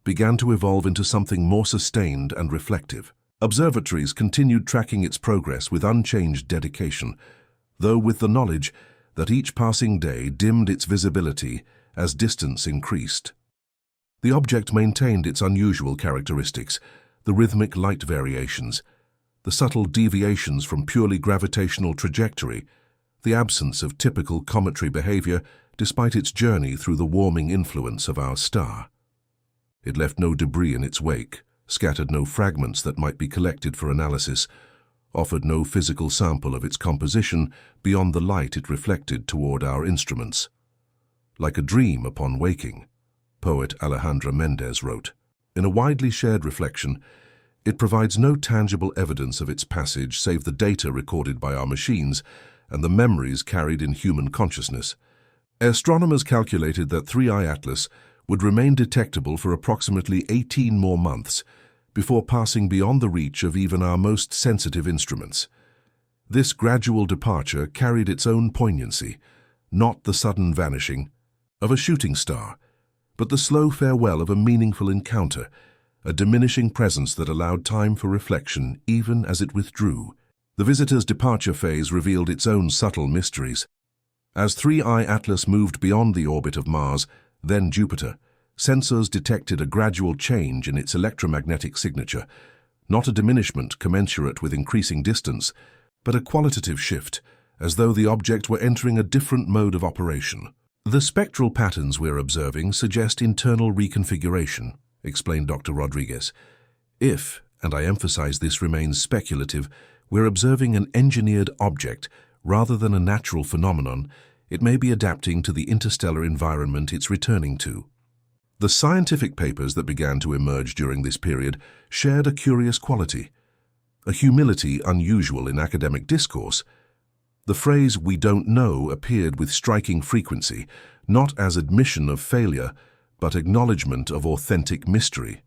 began to evolve into something more sustained and reflective. Observatories continued tracking its progress with unchanged dedication, though with the knowledge that each passing day dimmed its visibility as distance increased. The object maintained its unusual characteristics, the rhythmic light variations, the subtle deviations from purely gravitational trajectory, the absence of typical cometary behavior despite its journey through the warming influence of our star. It left no debris in its wake, scattered no fragments that might be collected for analysis, offered no physical sample of its composition beyond the light it reflected toward our instruments. Like a dream upon waking, poet Alejandra Mendez wrote. In a widely shared reflection, it provides no tangible evidence of its passage save the data recorded by our machines and the memories carried in human consciousness. Astronomers calculated that 3I Atlas would remain detectable for approximately 18 more months before passing beyond the reach of even our most sensitive instruments. This gradual departure carried its own poignancy, not the sudden vanishing of a shooting star, but the slow farewell of a meaningful encounter, a diminishing presence that allowed time for reflection even as it withdrew. The visitor's departure phase revealed its own subtle mysteries. As 3I Atlas moved beyond the orbit of Mars, then Jupiter, sensors detected a gradual change in its electromagnetic signature, not a diminishment commensurate with increasing distance, but a qualitative shift, as though the object were entering a different mode of operation. The spectral patterns we're observing suggest internal reconfiguration, explained Dr. Rodriguez. If, and I emphasize this remains speculative, we're observing an engineered object rather than a natural phenomenon, it may be adapting to the interstellar environment it's returning to. The scientific papers that began to emerge during this period shared a curious quality, a humility unusual in academic discourse. The phrase "we don't know" appeared with striking frequency, not as admission of failure, but acknowledgement of authentic mystery.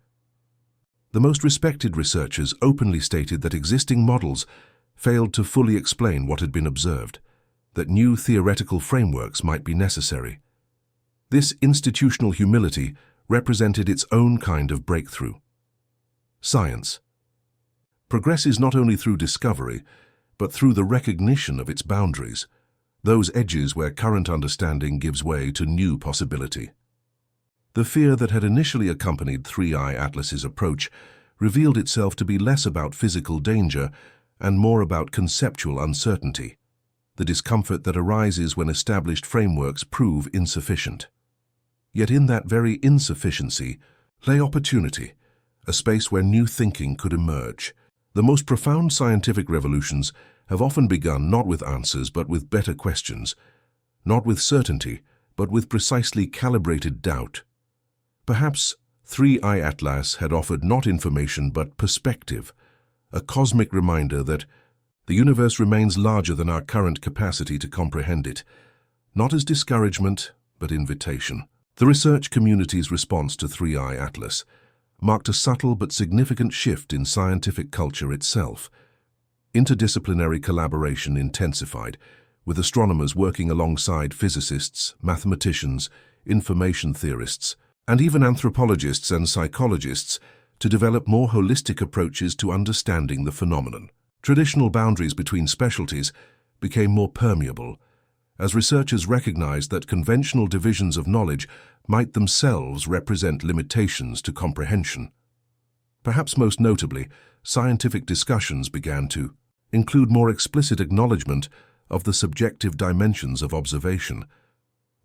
The most respected researchers openly stated that existing models failed to fully explain what had been observed, that new theoretical frameworks might be necessary. This institutional humility represented its own kind of breakthrough. Science progresses not only through discovery, but through the recognition of its boundaries, those edges where current understanding gives way to new possibility. The fear that had initially accompanied 3I Atlas's approach revealed itself to be less about physical danger and more about conceptual uncertainty, the discomfort that arises when established frameworks prove insufficient. Yet in that very insufficiency lay opportunity, a space where new thinking could emerge. The most profound scientific revolutions have often begun not with answers but with better questions, not with certainty but with precisely calibrated doubt. Perhaps 3I Atlas had offered not information but perspective, a cosmic reminder that the universe remains larger than our current capacity to comprehend it, not as discouragement but invitation. The research community's response to 3i Atlas marked a subtle but significant shift in scientific culture itself. Interdisciplinary collaboration intensified, with astronomers working alongside physicists, mathematicians, information theorists, and even anthropologists and psychologists to develop more holistic approaches to understanding the phenomenon. Traditional boundaries between specialties became more permeable, as researchers recognized that conventional divisions of knowledge might themselves represent limitations to comprehension. Perhaps most notably, scientific discussions began to include more explicit acknowledgement of the subjective dimensions of observation,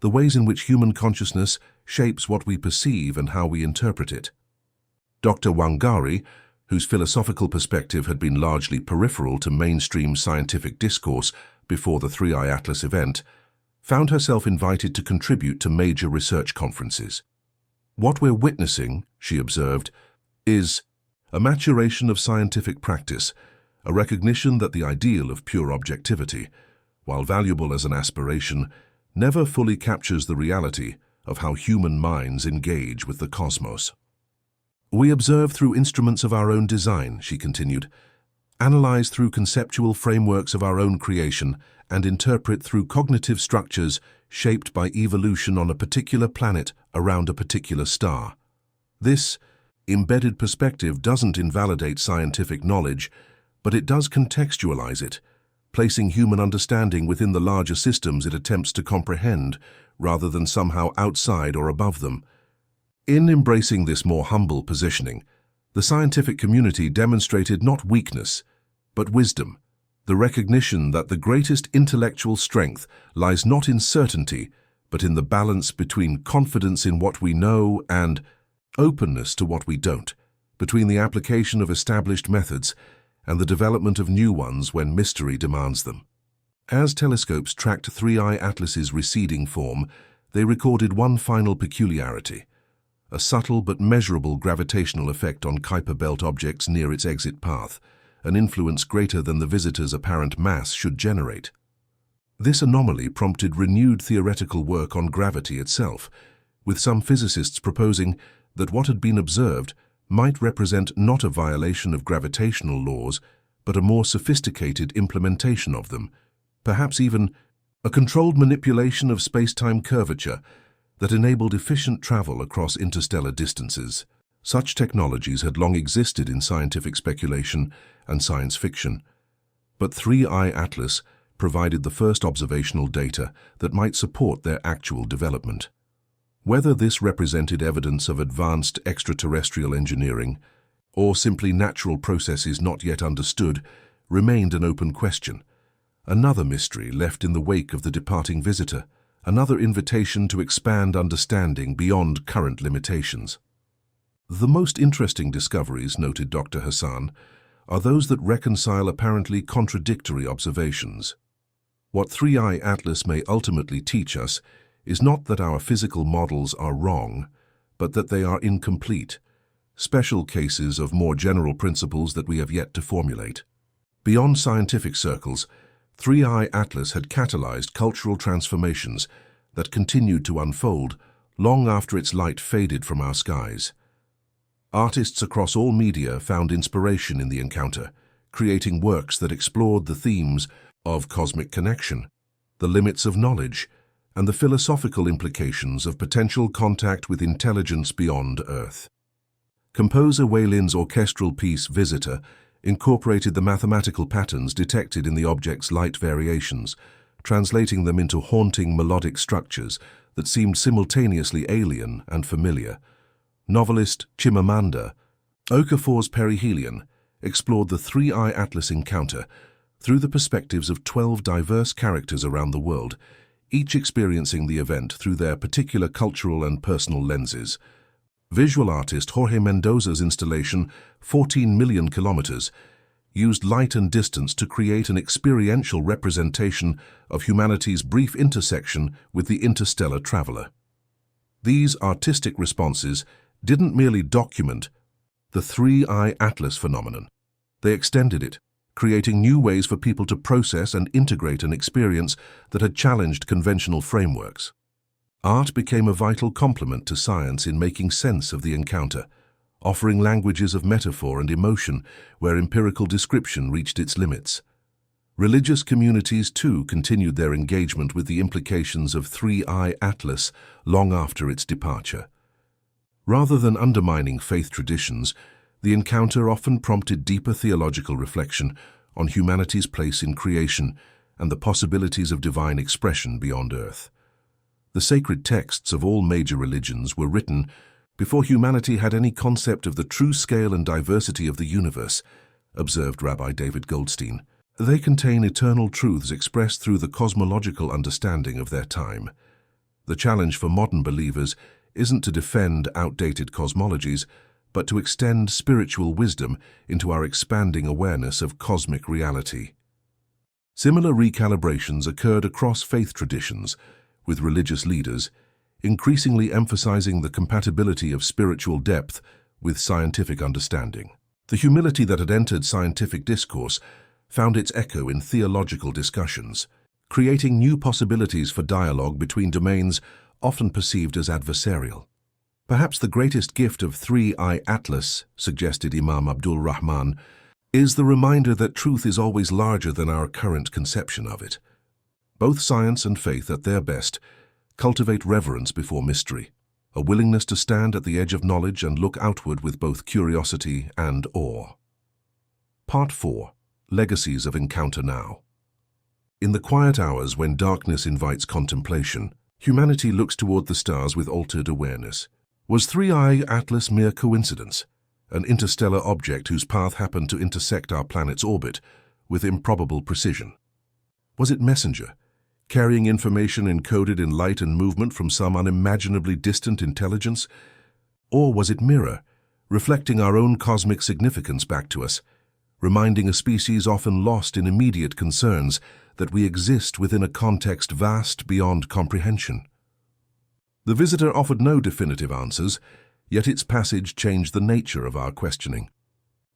the ways in which human consciousness shapes what we perceive and how we interpret it. Dr. Wangari, whose philosophical perspective had been largely peripheral to mainstream scientific discourse before the 3i Atlas event, found herself invited to contribute to major research conferences. "What we're witnessing," she observed, "is a maturation of scientific practice, a recognition that the ideal of pure objectivity, while valuable as an aspiration, never fully captures the reality of how human minds engage with the cosmos. We observe through instruments of our own design," she continued, "analyze through conceptual frameworks of our own creation, and interpret through cognitive structures shaped by evolution on a particular planet around a particular star. This embedded perspective doesn't invalidate scientific knowledge, but it does contextualize it, placing human understanding within the larger systems it attempts to comprehend, rather than somehow outside or above them." In embracing this more humble positioning, the scientific community demonstrated not weakness, but wisdom, the recognition that the greatest intellectual strength lies not in certainty, but in the balance between confidence in what we know and openness to what we don't, between the application of established methods and the development of new ones when mystery demands them. As telescopes tracked 3i Atlas's receding form, they recorded one final peculiarity: a subtle but measurable gravitational effect on Kuiper belt objects near its exit path, an influence greater than the visitor's apparent mass should generate. This anomaly prompted renewed theoretical work on gravity itself, with some physicists proposing that what had been observed might represent not a violation of gravitational laws, but a more sophisticated implementation of them, perhaps even a controlled manipulation of space-time curvature that enabled efficient travel across interstellar distances. Such technologies had long existed in scientific speculation and science fiction, but 3i Atlas provided the first observational data that might support their actual development. Whether this represented evidence of advanced extraterrestrial engineering, or simply natural processes not yet understood, remained an open question. Another mystery left in the wake of the departing visitor, another invitation to expand understanding beyond current limitations. The most interesting discoveries, noted Dr. Hassan, are those that reconcile apparently contradictory observations. What 3i Atlas may ultimately teach us is not that our physical models are wrong, but that they are incomplete, special cases of more general principles that we have yet to formulate. Beyond scientific circles, 3i Atlas had catalyzed cultural transformations that continued to unfold long after its light faded from our skies. Artists across all media found inspiration in the encounter, creating works that explored the themes of cosmic connection, the limits of knowledge, and the philosophical implications of potential contact with intelligence beyond Earth. Composer Wei Lin's orchestral piece Visitor incorporated the mathematical patterns detected in the object's light variations, translating them into haunting melodic structures that seemed simultaneously alien and familiar. Novelist Chimamanda Okafor's perihelion explored the 3i Atlas encounter through the perspectives of 12 diverse characters around the world, each experiencing the event through their particular cultural and personal lenses. Visual artist Jorge Mendoza's installation, 14 million kilometers, used light and distance to create an experiential representation of humanity's brief intersection with the interstellar traveler. These artistic responses didn't merely document the 3i Atlas phenomenon. They extended it, creating new ways for people to process and integrate an experience that had challenged conventional frameworks. Art became a vital complement to science in making sense of the encounter, offering languages of metaphor and emotion where empirical description reached its limits. Religious communities, too, continued their engagement with the implications of Three-Eye Atlas long after its departure. Rather than undermining faith traditions, the encounter often prompted deeper theological reflection on humanity's place in creation and the possibilities of divine expression beyond Earth. The sacred texts of all major religions were written before humanity had any concept of the true scale and diversity of the universe, observed Rabbi David Goldstein. They contain eternal truths expressed through the cosmological understanding of their time. The challenge for modern believers isn't to defend outdated cosmologies, but to extend spiritual wisdom into our expanding awareness of cosmic reality. Similar recalibrations occurred across faith traditions, with religious leaders increasingly emphasizing the compatibility of spiritual depth with scientific understanding. The humility that had entered scientific discourse found its echo in theological discussions, creating new possibilities for dialogue between domains often perceived as adversarial. Perhaps the greatest gift of Three-Eye Atlas, suggested Imam Abdul Rahman, is the reminder that truth is always larger than our current conception of it. Both science and faith, at their best, cultivate reverence before mystery, a willingness to stand at the edge of knowledge and look outward with both curiosity and awe. Part 4. Legacies of Encounter Now. In the quiet hours when darkness invites contemplation, humanity looks toward the stars with altered awareness. Was Three-Eye Atlas mere coincidence, an interstellar object whose path happened to intersect our planet's orbit with improbable precision? Was it messenger, carrying information encoded in light and movement from some unimaginably distant intelligence? Or was it mirror, reflecting our own cosmic significance back to us, reminding a species often lost in immediate concerns that we exist within a context vast beyond comprehension? The visitor offered no definitive answers, yet its passage changed the nature of our questioning.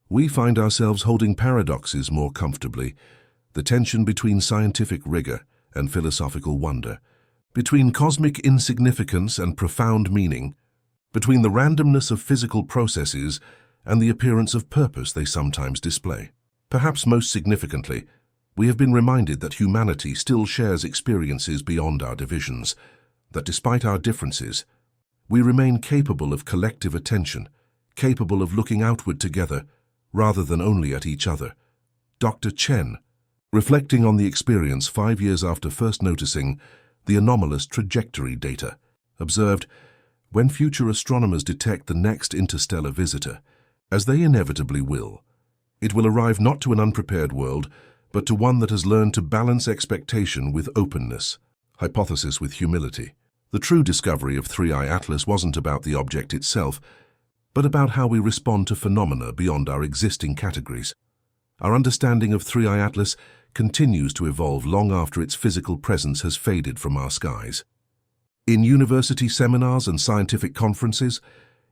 We find ourselves holding paradoxes more comfortably, the tension between scientific rigor and philosophical wonder, between cosmic insignificance and profound meaning, between the randomness of physical processes and the appearance of purpose they sometimes display. Perhaps most significantly, we have been reminded that humanity still shares experiences beyond our divisions, that despite our differences, we remain capable of collective attention, capable of looking outward together rather than only at each other. Dr. Chen, reflecting on the experience 5 years after first noticing the anomalous trajectory data, observed, "When future astronomers detect the next interstellar visitor, as they inevitably will, it will arrive not to an unprepared world, but to one that has learned to balance expectation with openness, hypothesis with humility." The true discovery of Three-Eye Atlas wasn't about the object itself, but about how we respond to phenomena beyond our existing categories. Our understanding of Three-Eye Atlas continues to evolve long after its physical presence has faded from our skies. In university seminars and scientific conferences,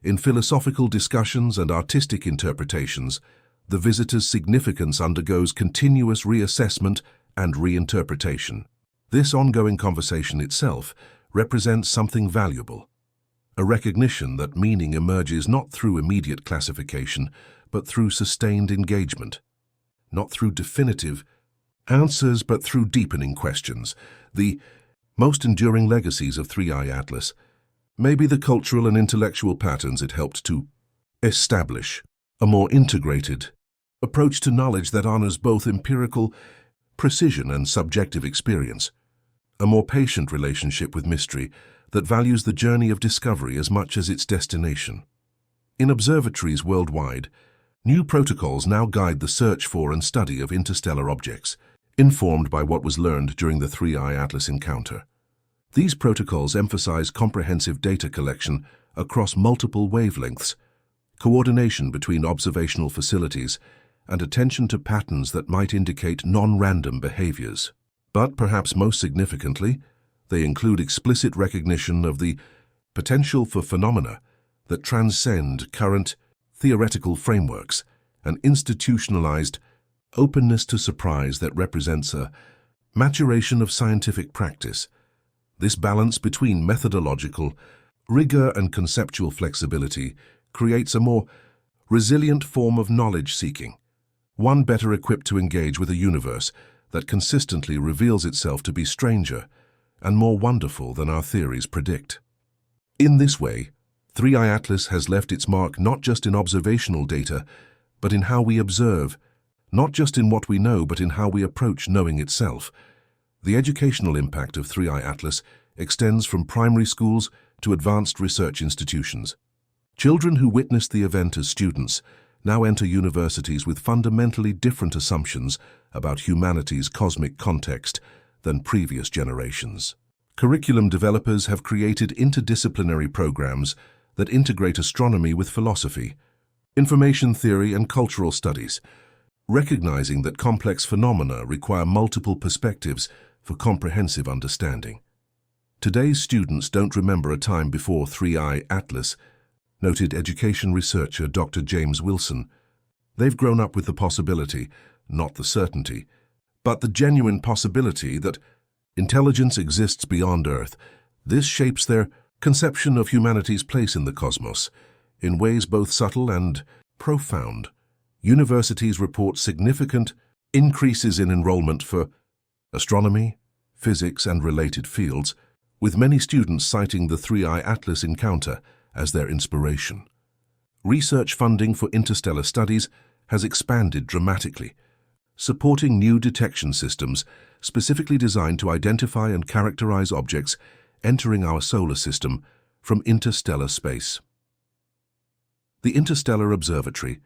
in philosophical discussions and artistic interpretations, the visitor's significance undergoes continuous reassessment and reinterpretation. This ongoing conversation itself represents something valuable, a recognition that meaning emerges not through immediate classification, but through sustained engagement, not through definitive answers, but through deepening questions. The most enduring legacies of Three-Eye Atlas may be the cultural and intellectual patterns it helped to establish, a more integrated approach to knowledge that honors both empirical precision and subjective experience, a more patient relationship with mystery that values the journey of discovery as much as its destination. In observatories worldwide, new protocols now guide the search for and study of interstellar objects, informed by what was learned during the Three-Eye Atlas encounter. These protocols emphasize comprehensive data collection across multiple wavelengths, coordination between observational facilities, and attention to patterns that might indicate non-random behaviors. But perhaps most significantly, they include explicit recognition of the potential for phenomena that transcend current theoretical frameworks, an institutionalized openness to surprise that represents a maturation of scientific practice, This balance between methodological rigor and conceptual flexibility creates a more resilient form of knowledge-seeking, one better equipped to engage with a universe that consistently reveals itself to be stranger and more wonderful than our theories predict. In this way, 3i Atlas has left its mark not just in observational data, but in how we observe, not just in what we know, but in how we approach knowing itself. The educational impact of 3i Atlas extends from primary schools to advanced research institutions. Children who witnessed the event as students now enter universities with fundamentally different assumptions about humanity's cosmic context than previous generations. Curriculum developers have created interdisciplinary programs that integrate astronomy with philosophy, information theory, and cultural studies, recognizing that complex phenomena require multiple perspectives for comprehensive understanding. Today's students don't remember a time before 3i Atlas, noted education researcher Dr. James Wilson. They've grown up with the possibility, not the certainty, but the genuine possibility that intelligence exists beyond Earth. This shapes their conception of humanity's place in the cosmos, in ways both subtle and profound. Universities report significant increases in enrollment for astronomy, physics, and related fields, with many students citing the 3i Atlas encounter as their inspiration. Research funding for interstellar studies has expanded dramatically, supporting new detection systems specifically designed to identify and characterize objects entering our solar system from interstellar space. The Interstellar Observatory,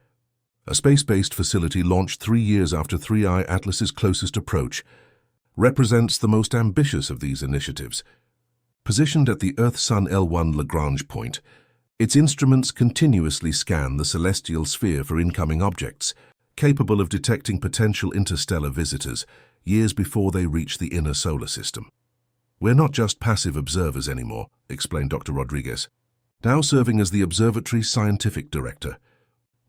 a space-based facility launched 3 years after 3i Atlas's closest approach, represents the most ambitious of these initiatives. Positioned at the Earth-Sun L1 Lagrange point, its instruments continuously scan the celestial sphere for incoming objects, capable of detecting potential interstellar visitors years before they reach the inner solar system. "We're not just passive observers anymore," explained Dr. Rodriguez. "Now serving as the observatory's scientific director,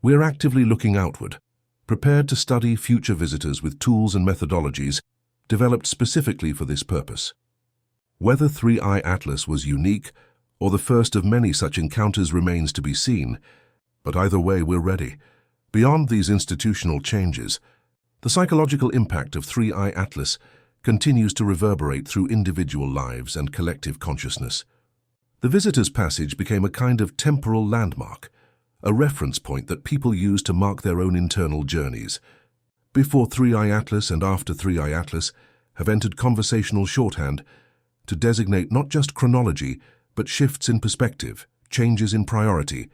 we're actively looking outward, prepared to study future visitors with tools and methodologies developed specifically for this purpose." Whether 3i Atlas was unique or the first of many such encounters remains to be seen, but either way we're ready. Beyond these institutional changes, the psychological impact of 3i Atlas continues to reverberate through individual lives and collective consciousness. The visitor's passage became a kind of temporal landmark, a reference point that people use to mark their own internal journeys. Before 3i Atlas and after 3i Atlas have entered conversational shorthand to designate not just chronology, but shifts in perspective, changes in priority,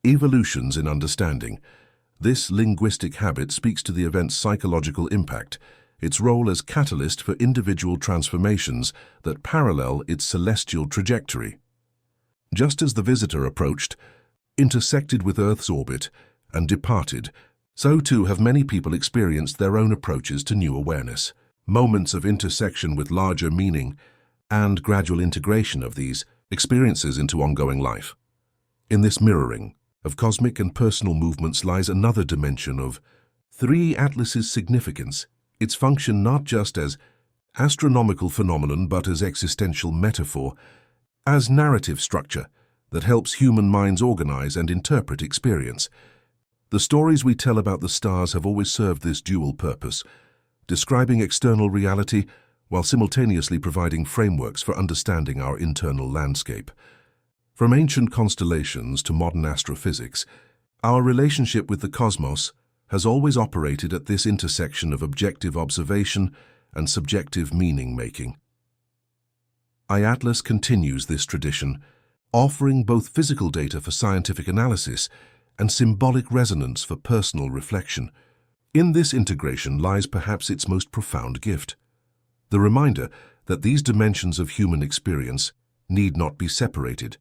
evolutions in understanding. This linguistic habit speaks to the event's psychological impact, its role as catalyst for individual transformations that parallel its celestial trajectory. Just as the visitor approached, intersected with Earth's orbit, and departed, so too have many people experienced their own approaches to new awareness, moments of intersection with larger meaning, and gradual integration of these experiences into ongoing life. In this mirroring of cosmic and personal movements lies another dimension of 3i Atlas's significance, its function not just as astronomical phenomenon but as existential metaphor, as narrative structure that helps human minds organize and interpret experience. The stories we tell about the stars have always served this dual purpose, describing external reality while simultaneously providing frameworks for understanding our internal landscape. From ancient constellations to modern astrophysics, our relationship with the cosmos has always operated at this intersection of objective observation and subjective meaning-making. Atlas continues this tradition, offering both physical data for scientific analysis and symbolic resonance for personal reflection. In this integration lies perhaps its most profound gift, the reminder that these dimensions of human experience need not be separated,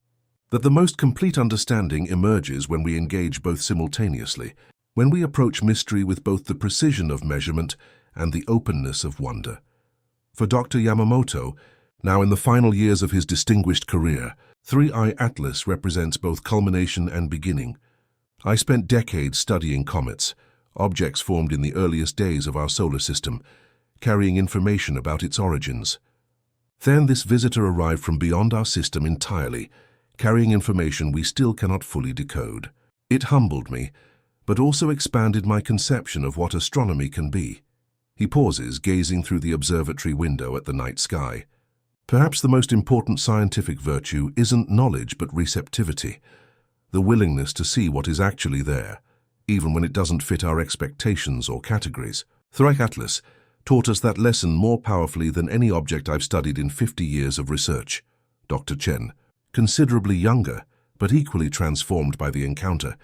that the most complete understanding emerges when we engage both simultaneously, when we approach mystery with both the precision of measurement and the openness of wonder. For Dr. Yamamoto, now in the final years of his distinguished career, 3i Atlas represents both culmination and beginning. "I spent decades studying comets, objects formed in the earliest days of our solar system, carrying information about its origins. Then this visitor arrived from beyond our system entirely, carrying information we still cannot fully decode. It humbled me, but also expanded my conception of what astronomy can be. He pauses, gazing through the observatory window at the night sky. Perhaps the most important scientific virtue isn't knowledge but receptivity, the willingness to see what is actually there, even when it doesn't fit our expectations or categories. Thrice Atlas taught us that lesson more powerfully than any object I've studied in 50 years of research. Dr. Chen, considerably younger, but equally transformed by the encounter,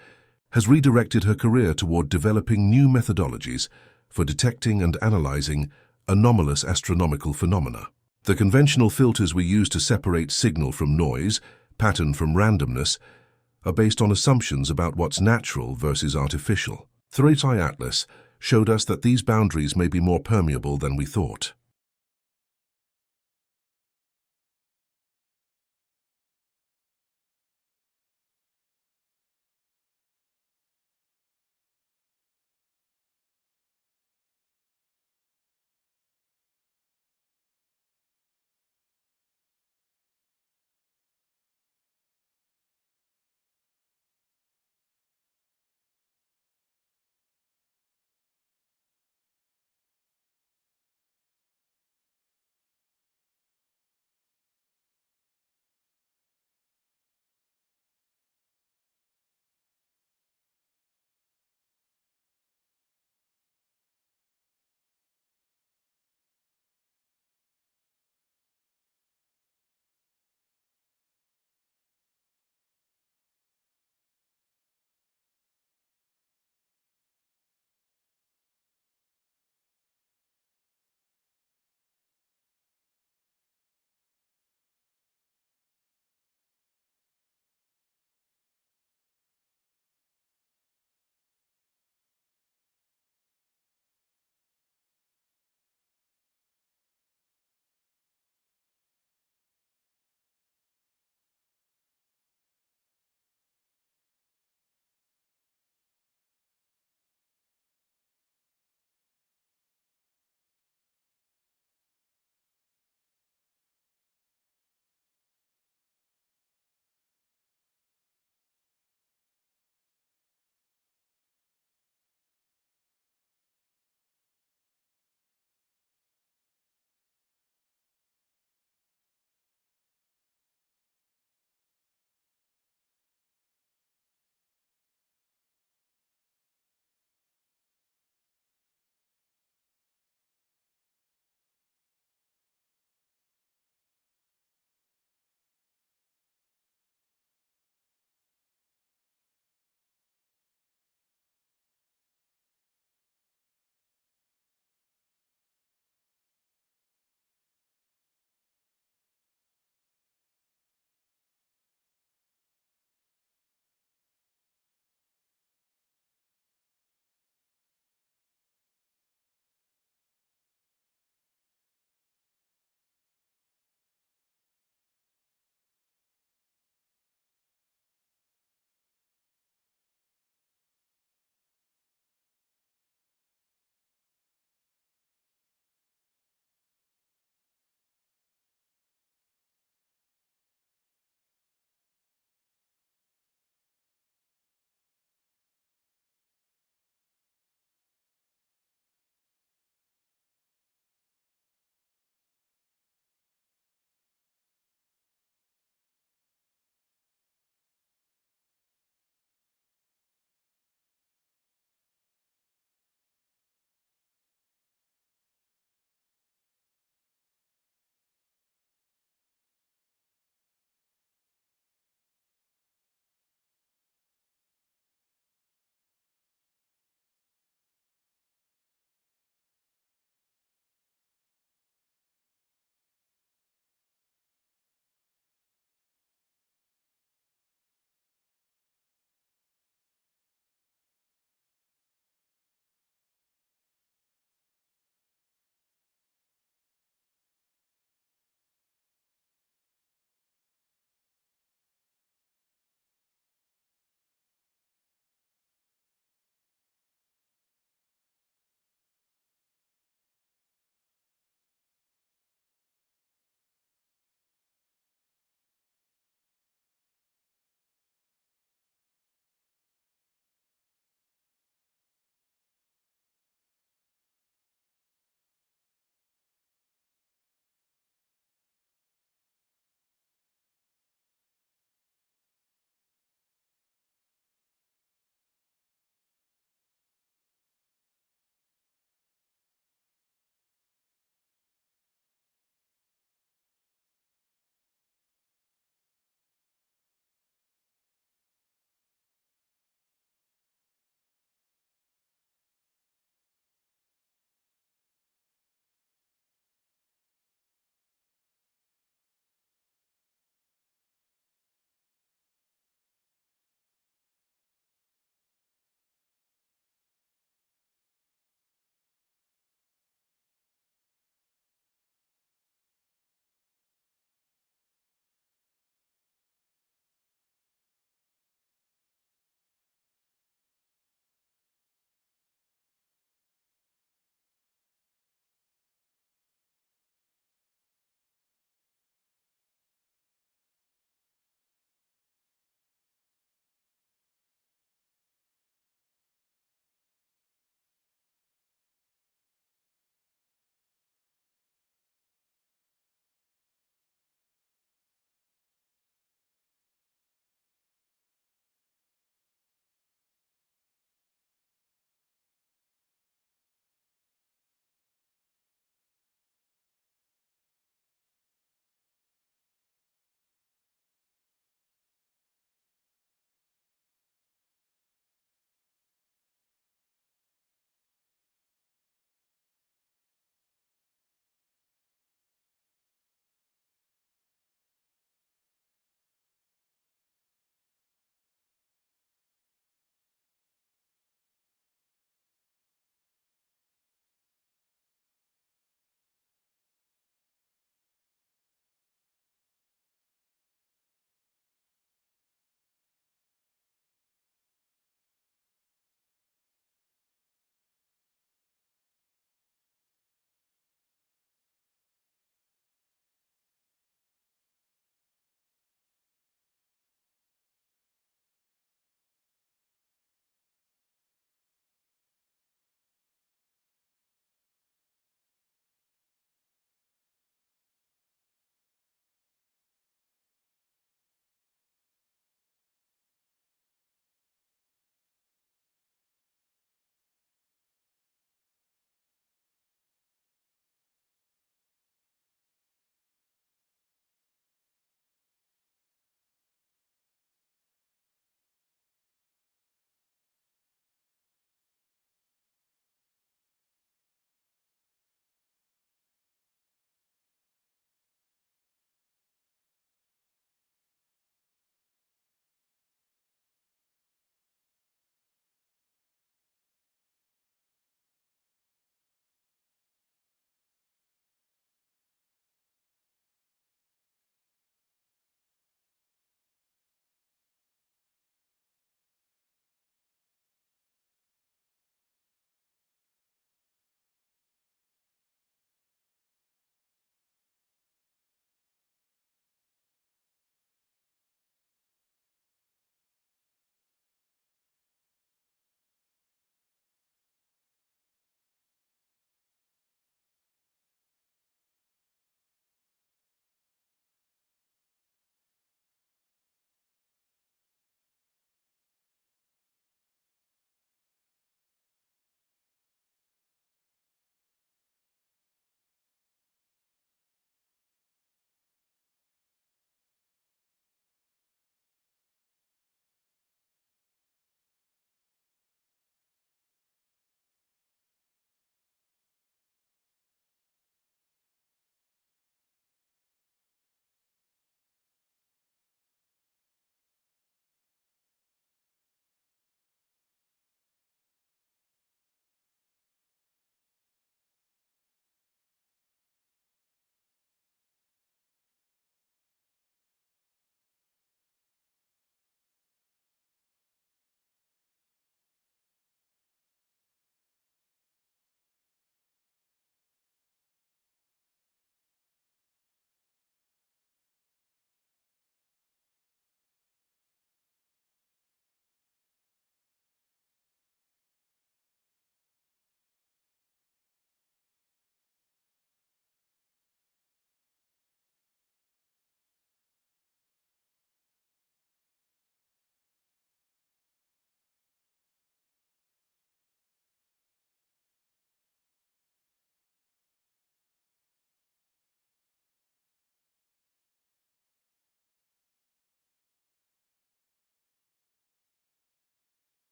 has redirected her career toward developing new methodologies for detecting and analyzing anomalous astronomical phenomena. The conventional filters we use to separate signal from noise, pattern from randomness, are based on assumptions about what's natural versus artificial. Thrice Atlas showed us that these boundaries may be more permeable than we thought.